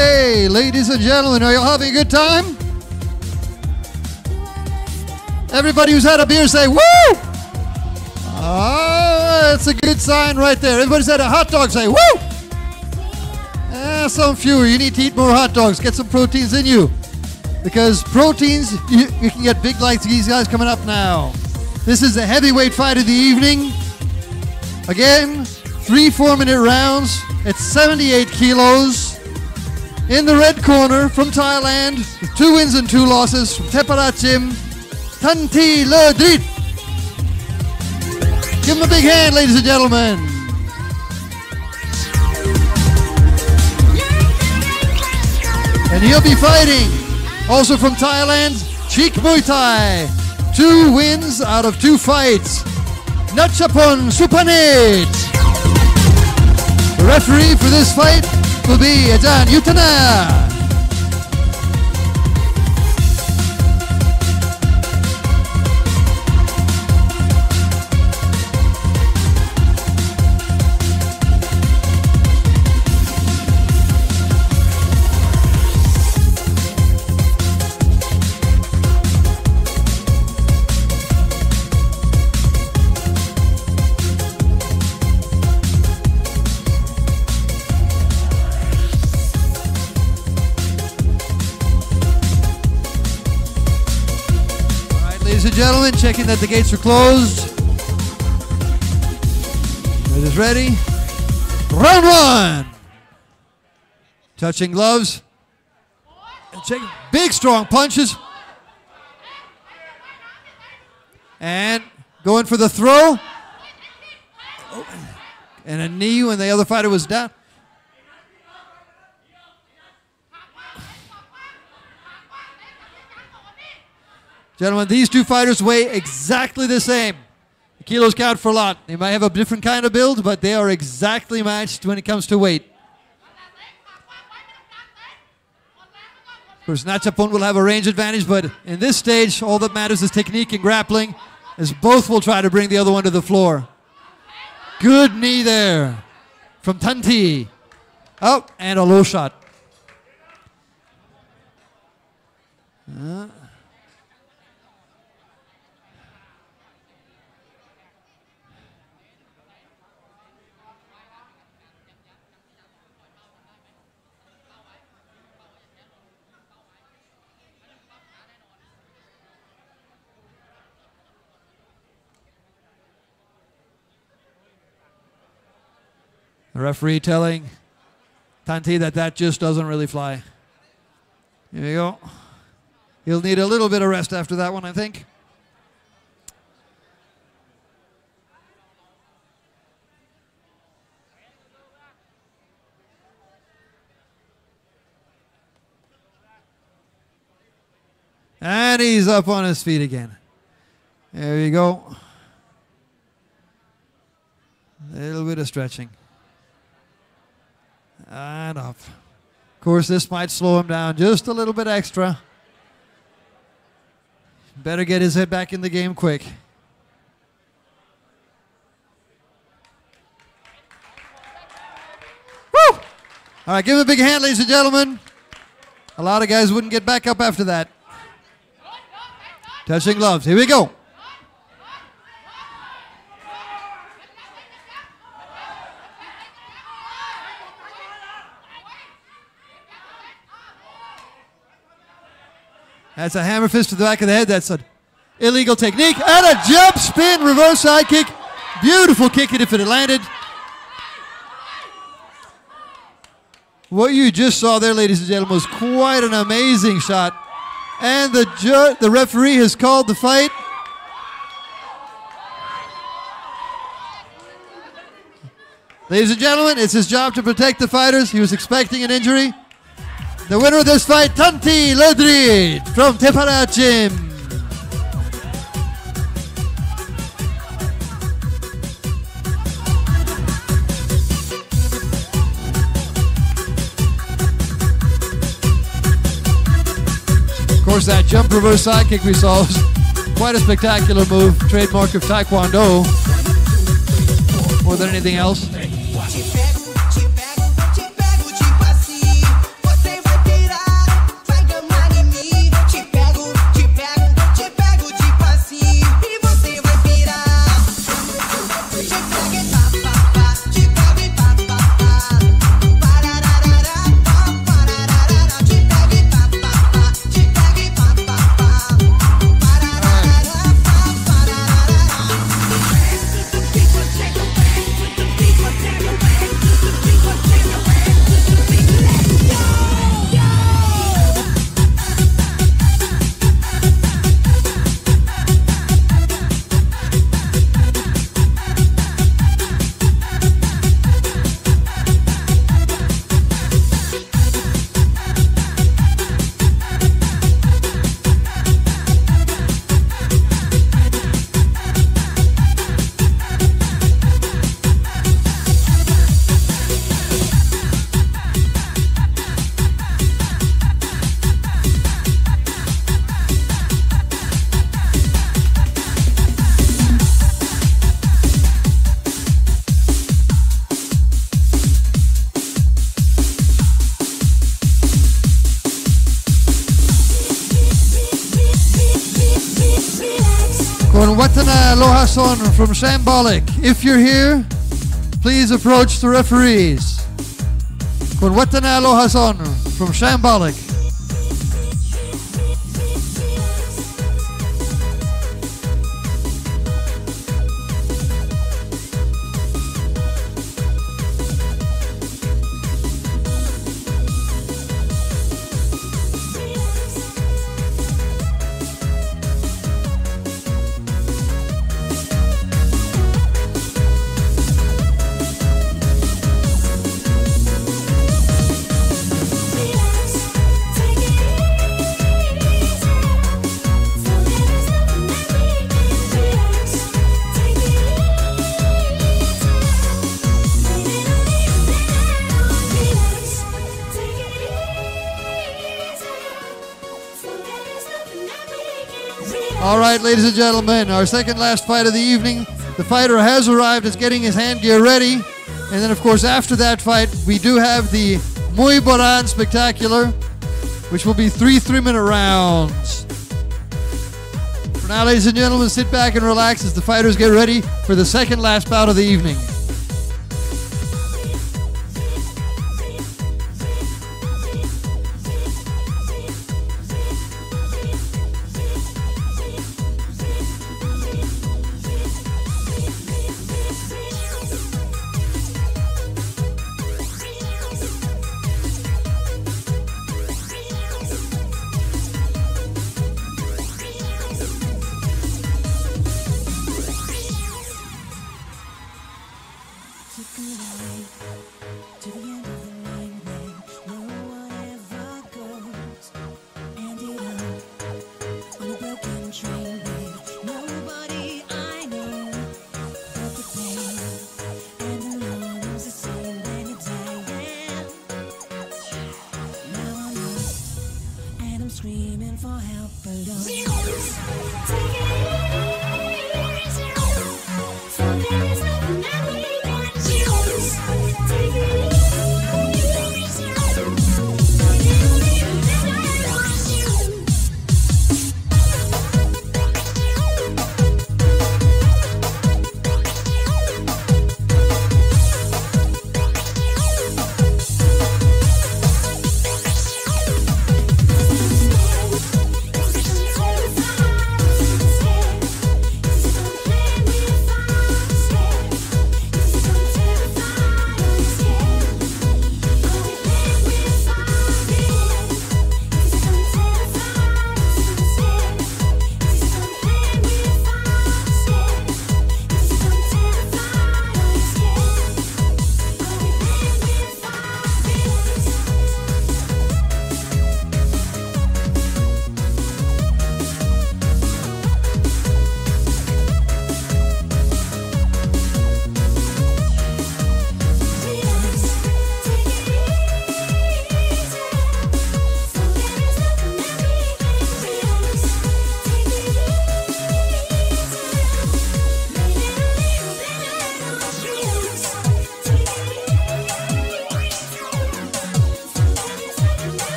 Okay, ladies and gentlemen, are you having a good time? Everybody who's had a beer say, woo! Oh, that's a good sign right there. Everybody's had a hot dog, say, woo! Some fewer. You need to eat more hot dogs. Get some proteins in you. Because proteins, you can get big like these guys coming up now. This is the heavyweight fight of the evening. Again, 3 4-minute rounds. It's 78 kilos. In the red corner from Thailand, with 2 wins and 2 losses from Teparachim, Tanti Ledrit. Give him a big hand, ladies and gentlemen. And he'll be fighting, also from Thailand, Cheek Muay Thai. 2 wins out of 2 fights. Nachapon Supanit. The referee for this fight will be Ajahn Yutana. Ladies and gentlemen, checking that the gates are closed. It is ready. Round 1. Touching gloves. And check big strong punches. And going for the throw. And a knee when the other fighter was down. Gentlemen, these 2 fighters weigh exactly the same. The kilos count for a lot. They might have a different kind of build, but they are exactly matched when it comes to weight. Of course, Nachapon will have a range advantage, but in this stage, all that matters is technique and grappling, as both will try to bring the other one to the floor. Good knee there from Tanti. Oh, and a low shot. The referee telling Tanti that just doesn't really fly. Here you go. He'll need a little bit of rest after that one, I think. And he's up on his feet again. There you go. A little bit of stretching. And up. Of course, this might slow him down just a little bit extra. Better get his head back in the game quick. Woo! All right, give him a big hand, ladies and gentlemen. A lot of guys wouldn't get back up after that. Touching gloves. Here we go. That's a hammer fist to the back of the head. That's an illegal technique. And a jump spin reverse side kick. Beautiful kick it if it had landed. What you just saw there, ladies and gentlemen, was quite an amazing shot. And the referee has called the fight. Ladies and gentlemen, it's his job to protect the fighters. He was expecting an injury. The winner of this fight, Tanti Ledrit from Teparachim. Of course, that jump reverse side kick we saw was quite a spectacular move, trademark of Taekwondo, more than anything else. Te pego, te pego, te pego de passinho. Você Hassan from Shambolic. If you're here, please approach the referees. Con Watanalo Hassan from Shambolic. All right, ladies and gentlemen, our second last fight of the evening. The fighter has arrived, is getting his hand gear ready. And then, of course, after that fight, we do have the Muy Boran Spectacular, which will be 3 3-minute rounds. For now, ladies and gentlemen, sit back and relax as the fighters get ready for the second last bout of the evening. Screaming for help alone.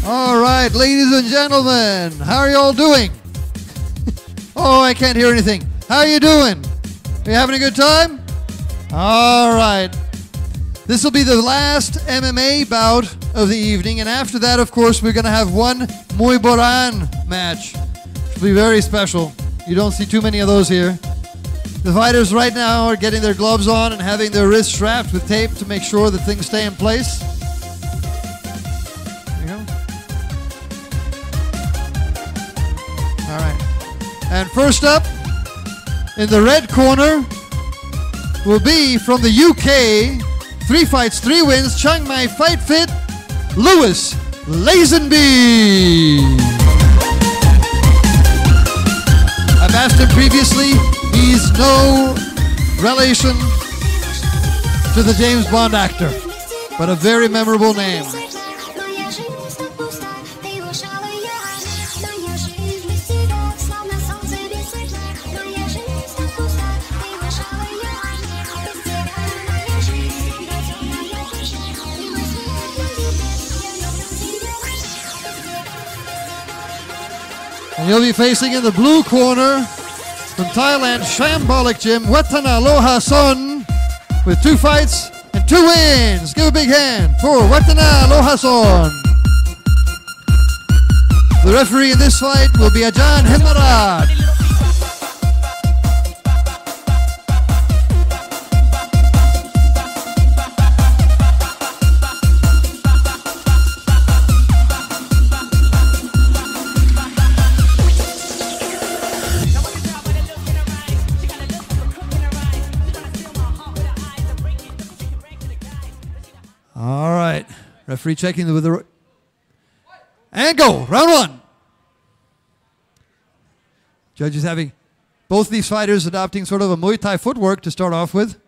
All right, ladies and gentlemen, how are you all doing? Oh, I can't hear anything. How are you doing? Are you having a good time? All right. This will be the last MMA bout of the evening, and after that, of course, we're going to have one Muy Boran match. It'll be very special. You don't see too many of those here. The fighters right now are getting their gloves on and having their wrists strapped with tape to make sure that things stay in place. There you go. All right. And first up, in the red corner, will be from the UK, 3 fights, 3 wins, Chiang Mai Fight Fit, Lewis Lazenby. I've asked him previously, he's no relation to the James Bond actor, but a very memorable name. And he'll be facing in the blue corner from Thailand, Shambolic Gym, Watana Lohason, with 2 fights and 2 wins. Give a big hand for Watana Lohason. The referee in this fight will be Ajahn Hemarat. All right, referee checking with the and go, round 1. Judges having both these fighters adopting sort of a Muay Thai footwork to start off with.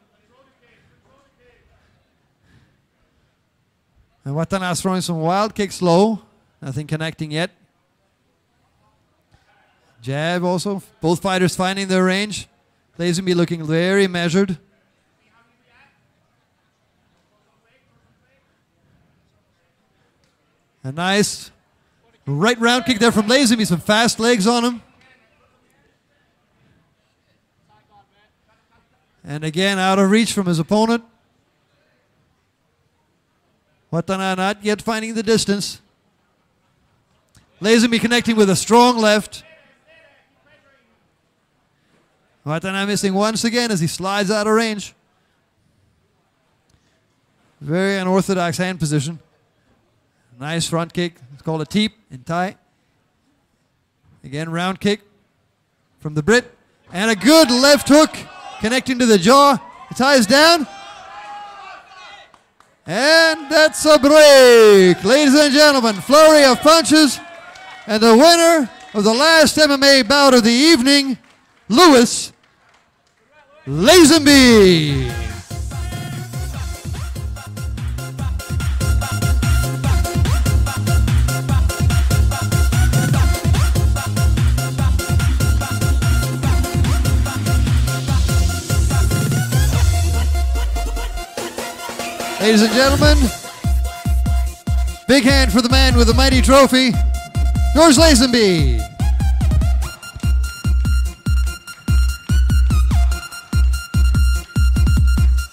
And Watana's throwing some wild kicks low, nothing connecting yet. Jab also, both fighters finding their range. Lazenby looking very measured. A nice right round kick there from Lazenby. Some fast legs on him. And again, out of reach from his opponent. Watana not yet finding the distance. Lazenby connecting with a strong left. Watana missing once again as he slides out of range. Very unorthodox hand position. Nice front kick. It's called a teep in Thai. Again, round kick from the Brit. And a good left hook connecting to the jaw. The tie is down. And that's a break. Ladies and gentlemen, flurry of punches. And the winner of the last MMA bout of the evening, Lewis Lazenby. Ladies and gentlemen, big hand for the man with the mighty trophy, George Lazenby.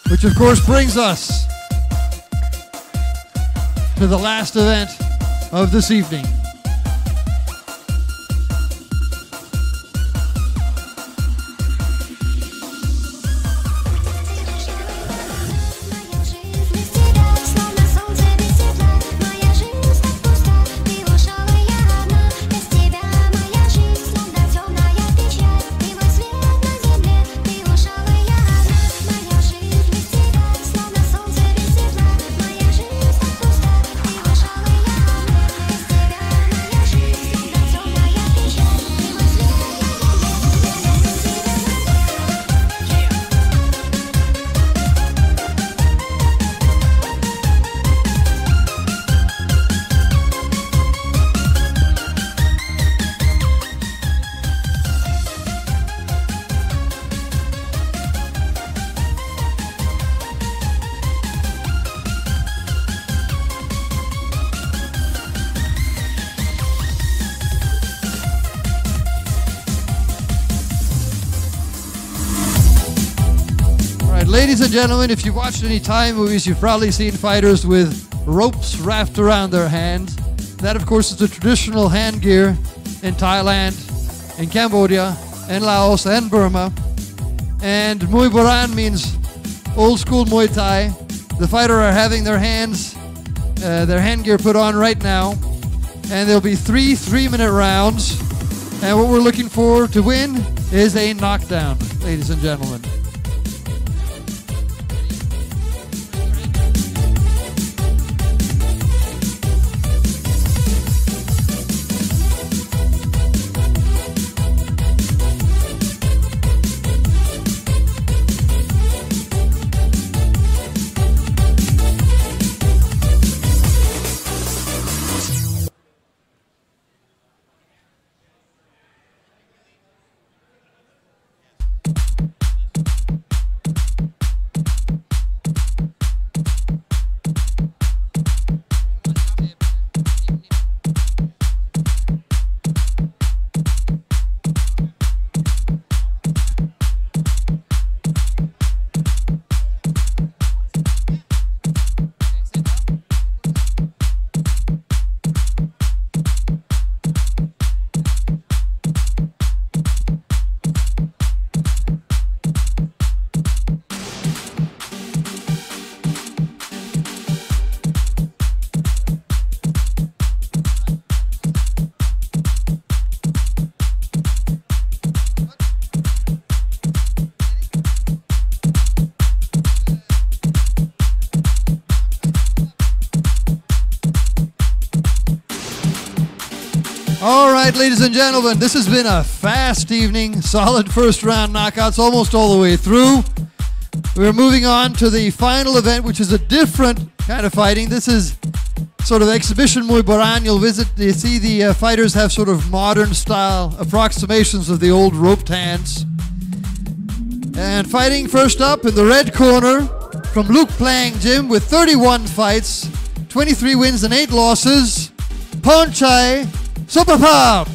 Which of course brings us to the last event of this evening. ladies and gentlemen, if you've watched any Thai movies, you've probably seen fighters with ropes wrapped around their hands. That, of course, is the traditional hand gear in Thailand, in Cambodia, in Laos, and Burma. And Muay Boran means old school Muay Thai. The fighter are having their hand gear put on right now. And there'll be 3 3-minute rounds. And what we're looking for to win is a knockdown, ladies and gentlemen. All right, ladies and gentlemen, this has been a fast evening. Solid first round knockouts almost all the way through. We're moving on to the final event, which is a different kind of fighting. This is sort of exhibition Muay Boran. You see the fighters have sort of modern style approximations of the old roped hands. And fighting first up in the red corner from Luke Plang Gym with 31 fights, 23 wins and 8 losses, Ponchai Superpop.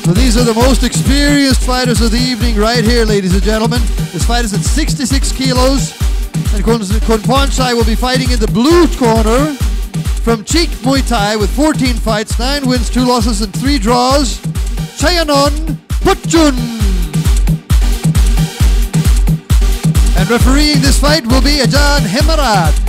So these are the most experienced fighters of the evening right here, ladies and gentlemen. This fight is at 66 kilos. And Ponchai will be fighting in the blue corner from Cheek Muay Thai with 14 fights, 9 wins, 2 losses, and 3 draws, Chayanon Putjun. And refereeing this fight will be Ajahn Hemarat.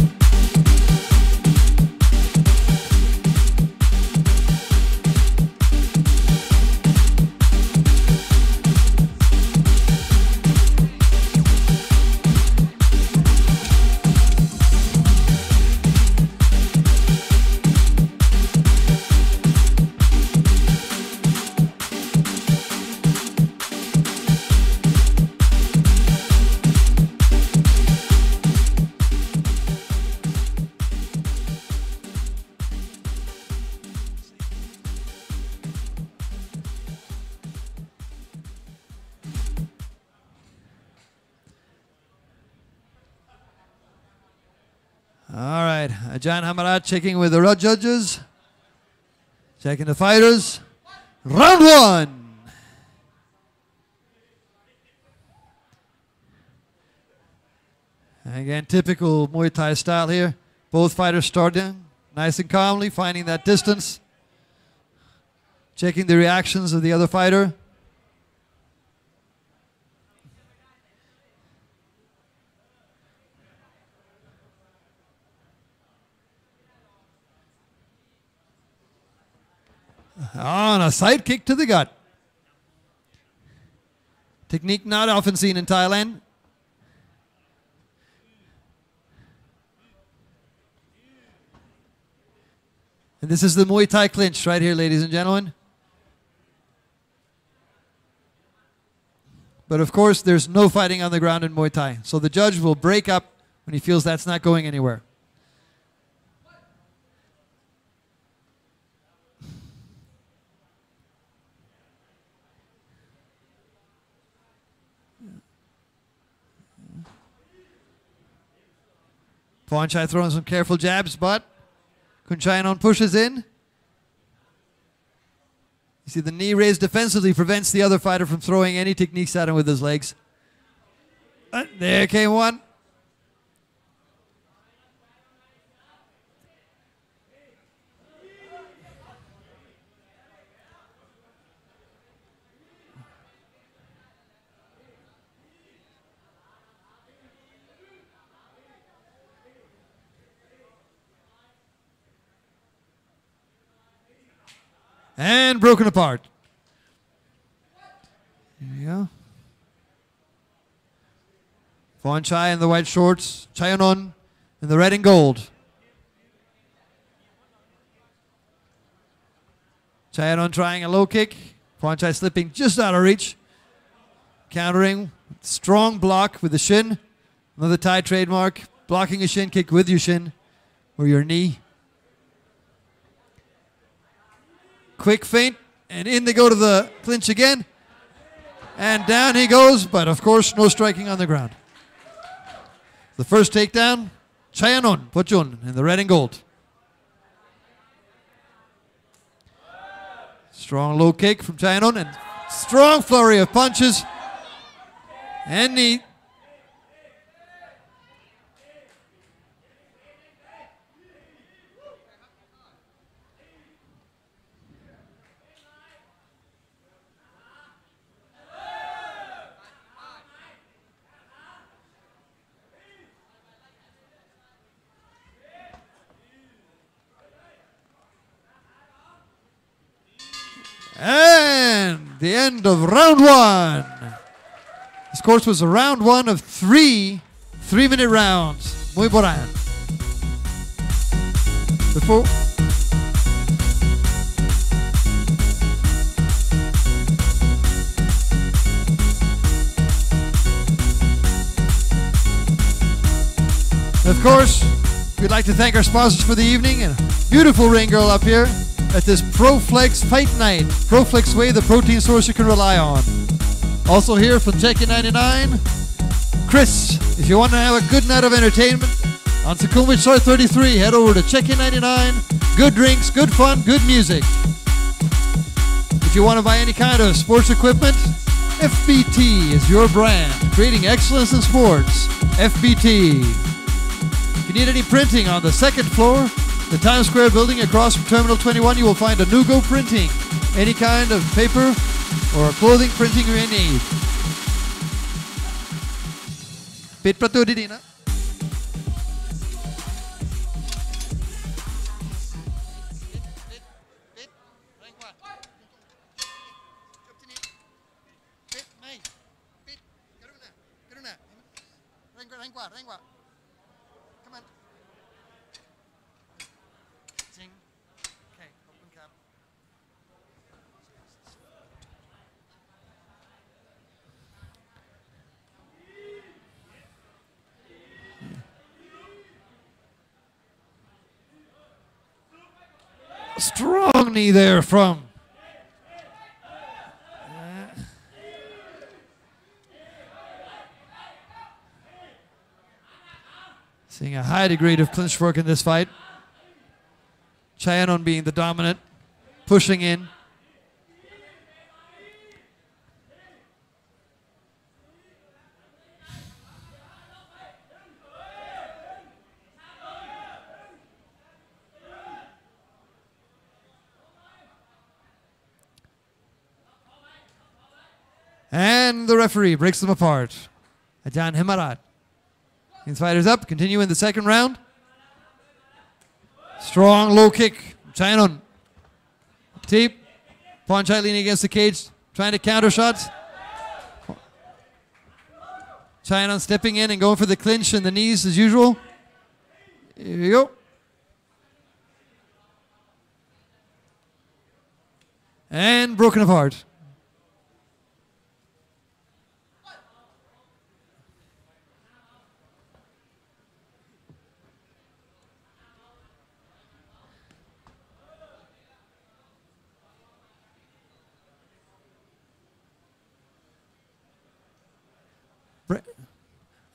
All right, Ajahn Hemarat checking with the judges, checking the fighters. Round 1. Again, typical Muay Thai style here. Both fighters starting nice and calmly, finding that distance, checking the reactions of the other fighter. On a side kick to the gut. Technique not often seen in Thailand. And this is the Muay Thai clinch right here, ladies and gentlemen. But of course, there's no fighting on the ground in Muay Thai. So the judge will break up when he feels that's not going anywhere. Ponchai throwing some careful jabs, but Kunchayanon pushes in. You see the knee raised defensively prevents the other fighter from throwing any techniques at him with his legs. There came one. And broken apart. Here we go. Chai in the white shorts. Chayanon in the red and gold. Chayanon trying a low kick. Chai slipping just out of reach. Countering. Strong block with the shin. Another Thai trademark. Blocking a shin kick with your shin or your knee. Quick feint, and in they go to the clinch again. And down he goes, but of course no striking on the ground. The first takedown, Chayanon Pochun in the red and gold. Strong low kick from Chayanon and strong flurry of punches. And knee. And the end of round one. This course was a round one of three 3-minute rounds. Muy boran. Before. Of course, we'd like to thank our sponsors for the evening and a beautiful ring girl up here at this PROFLEX Fight Night. PROFLEX Whey, the protein source you can rely on. Also here from Check-In 99, Chris. If you want to have a good night of entertainment on Sukhumvit Shore 33, head over to Check-In 99. Good drinks, good fun, good music. If you want to buy any kind of sports equipment, FBT is your brand, creating excellence in sports. FBT. If you need any printing on the second floor, the Times Square building across from Terminal 21, you will find Anugo Printing. Any kind of paper or clothing printing you may need. Pit pratu di dina. Come on. Okay, open cap. Strong knee there from seeing a high degree of clinch work in this fight. Chayanon being the dominant, pushing in. And the referee breaks them apart. Ajan Himarat. These fighters up, continue in the second round. Strong low kick. Chayanon. Teep. Ponchai leaning against the cage, trying to counter shots. Chayanon stepping in and going for the clinch and the knees as usual. Here we go. And broken apart.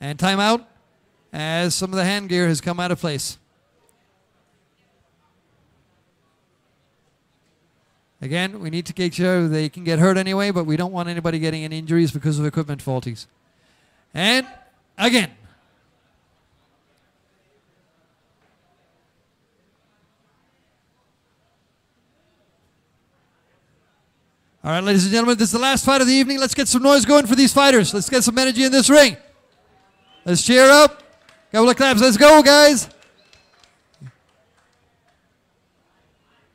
And timeout as some of the hand gear has come out of place. Again, we need to make sure they can get hurt anyway, but we don't want anybody getting any injuries because of equipment faulties. And Again. All right, ladies and gentlemen, this is the last fight of the evening. Let's get some noise going for these fighters. Let's get some energy in this ring. Let's cheer up. Couple of claps. Let's go, guys.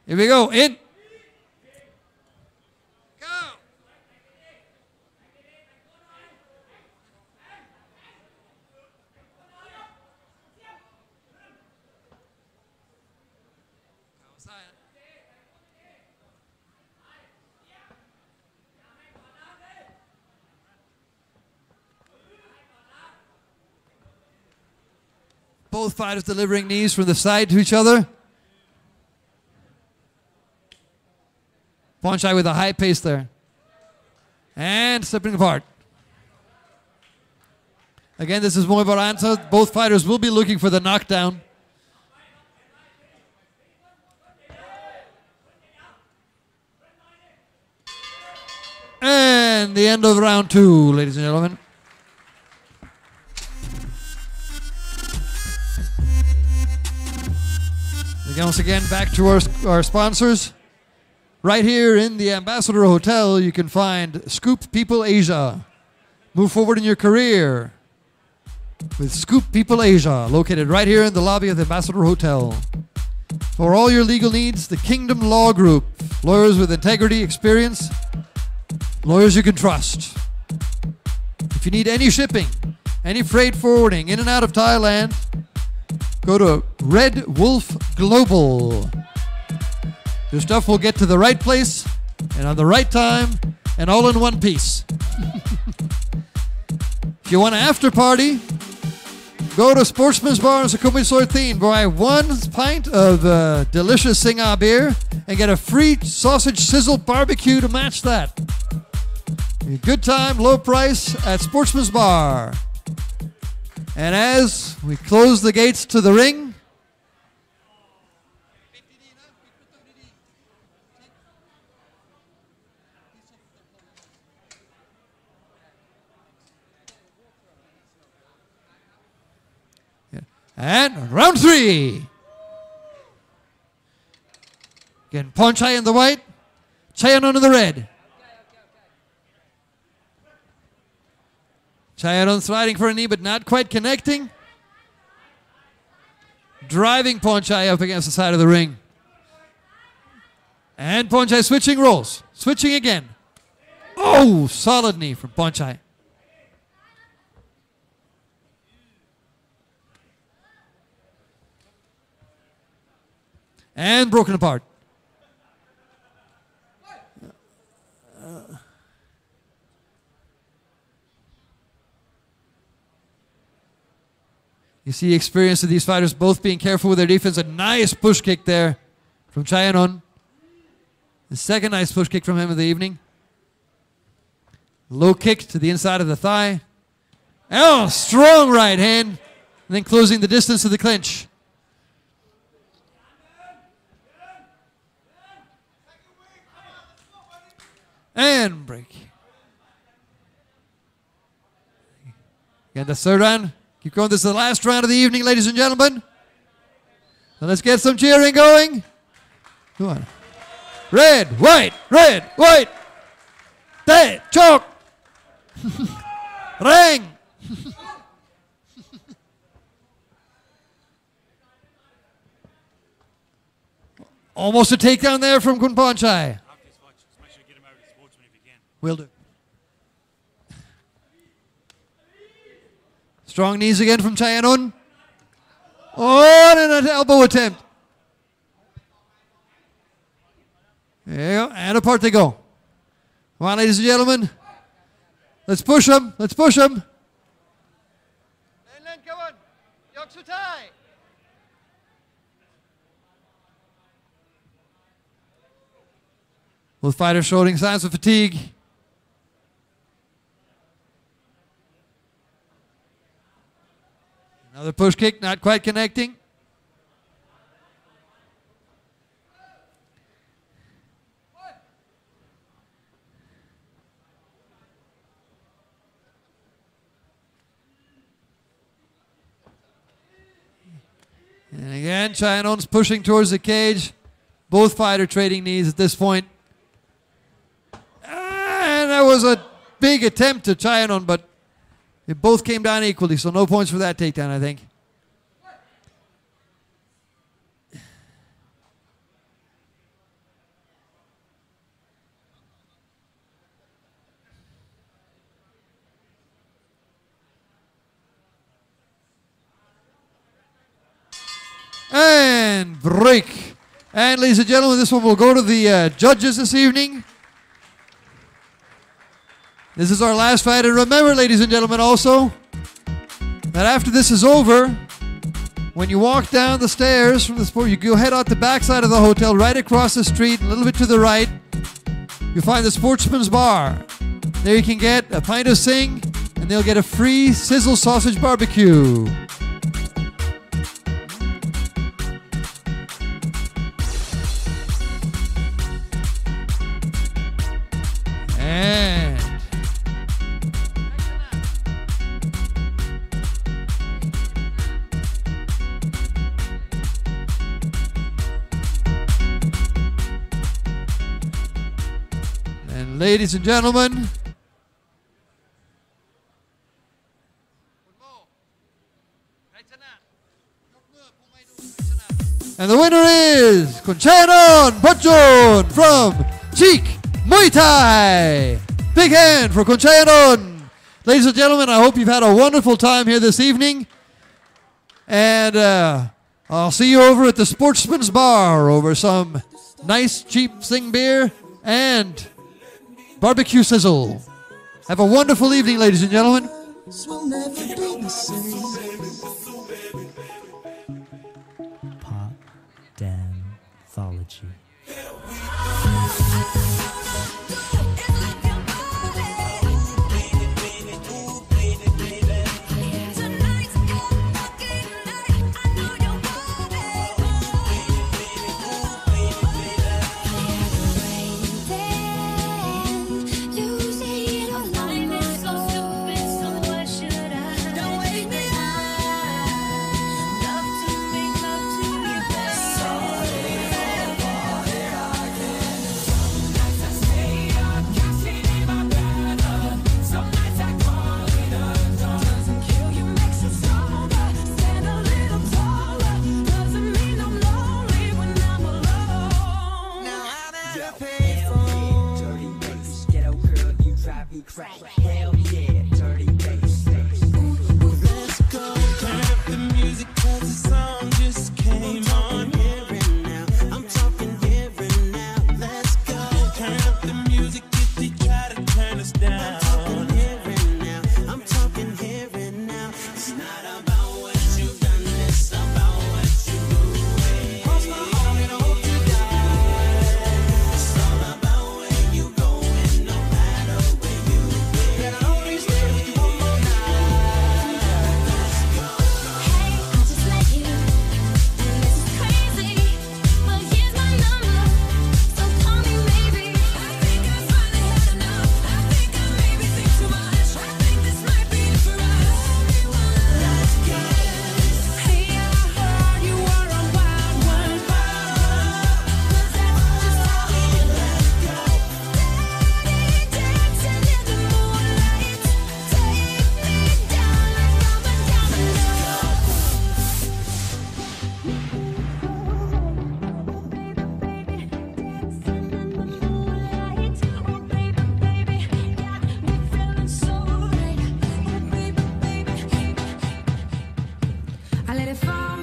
Here we go. In. Go. Both fighters delivering knees from the side to each other. Ponchai with a high pace there. And stepping apart. Again, this is Muay Baranta. Both fighters will be looking for the knockdown. And the end of round 2, ladies and gentlemen. Once again, back to our sponsors. Right here in the Ambassador Hotel, you can find Scoop People Asia. Move forward in your career with Scoop People Asia, located right here in the lobby of the Ambassador Hotel. For all your legal needs, the Kingdom Law Group. Lawyers with integrity, experience, lawyers you can trust. If you need any shipping, any freight forwarding in and out of Thailand, go to Red Wolf Global. Your stuff will get to the right place and on the right time and all in one piece. If you want an after party, go to Sportsman's Bar in Sukhumvit Sortin. Buy 1 pint of delicious Singha beer and get a free sausage sizzle barbecue to match that. A good time, low price at Sportsman's Bar. And as we close the gates to the ring, and round 3. Again, Ponchai in the white, Chayanon in the red. Chayanon sliding for a knee, but not quite connecting. Driving Ponchai up against the side of the ring. And Ponchai switching roles. Switching again. Oh, solid knee from Ponchai. And broken apart. You see the experience of these fighters both being careful with their defense. A nice push kick there from Chayanon. The second nice push kick from him of the evening. Low kick to the inside of the thigh. Oh, strong right hand. And then closing the distance of the clinch. And break. Again, the third round. Keep going. This is the last round of the evening, ladies and gentlemen. So let's get some cheering going. Come on. Red, white, Tay, choke. Ring. Almost a takedown there from Kun Ponchai. Will do. Strong knees again from Chayanon. Oh, and an elbow attempt. There you go. And apart they go. Come on, ladies and gentlemen. Let's push them. Let's push them. Both fighters showing signs of fatigue. Another push kick, not quite connecting. And again, Chayanon's pushing towards the cage. Both fighters trading knees at this point. And that was a big attempt to Chayanon, but it both came down equally, so no points for that takedown, I think. And break. And ladies and gentlemen, this one will go to the judges this evening. This is our last fight. And remember, ladies and gentlemen, also, that after this is over, when you walk down the stairs from the sport, you go head out the backside of the hotel, right across the street, a little bit to the right, you'll find the Sportsman's Bar. There you can get a pint of Sing, and they'll get a free sizzle sausage barbecue. And ladies and gentlemen, and the winner is Chayanon Botjon from Cheek Muay Thai. Big hand for Chayanon. Ladies and gentlemen, I hope you've had a wonderful time here this evening. And I'll see you over at the Sportsman's Bar over some nice cheap Sing beer and barbecue sizzle. Have a wonderful evening, ladies and gentlemen. Pop Danthology. Hell yeah, dirty bass. Let's go. Turn up the music 'cause the song just came on. Here and now. I'm talking here and now. Let's go. Turn up the music if they try to turn us down. I'm talking here and now. I'm talking here and now. It's not about what you've done, it's about what you do. Cross my heart and I hope you die. It's all about where you going, no matter where you been. And I always stay with you one more night. Let's go. Hey, I just met you, and this is crazy, but here's my number, so call me maybe. I think I finally had enough. I think I maybe think too much. I think this might be it for us. Let's go. Hey, I heard you were a wild one, 'cause that's just how we let go. Steady dancing in the moonlight, take me down like rubber dominoes. I let it fall.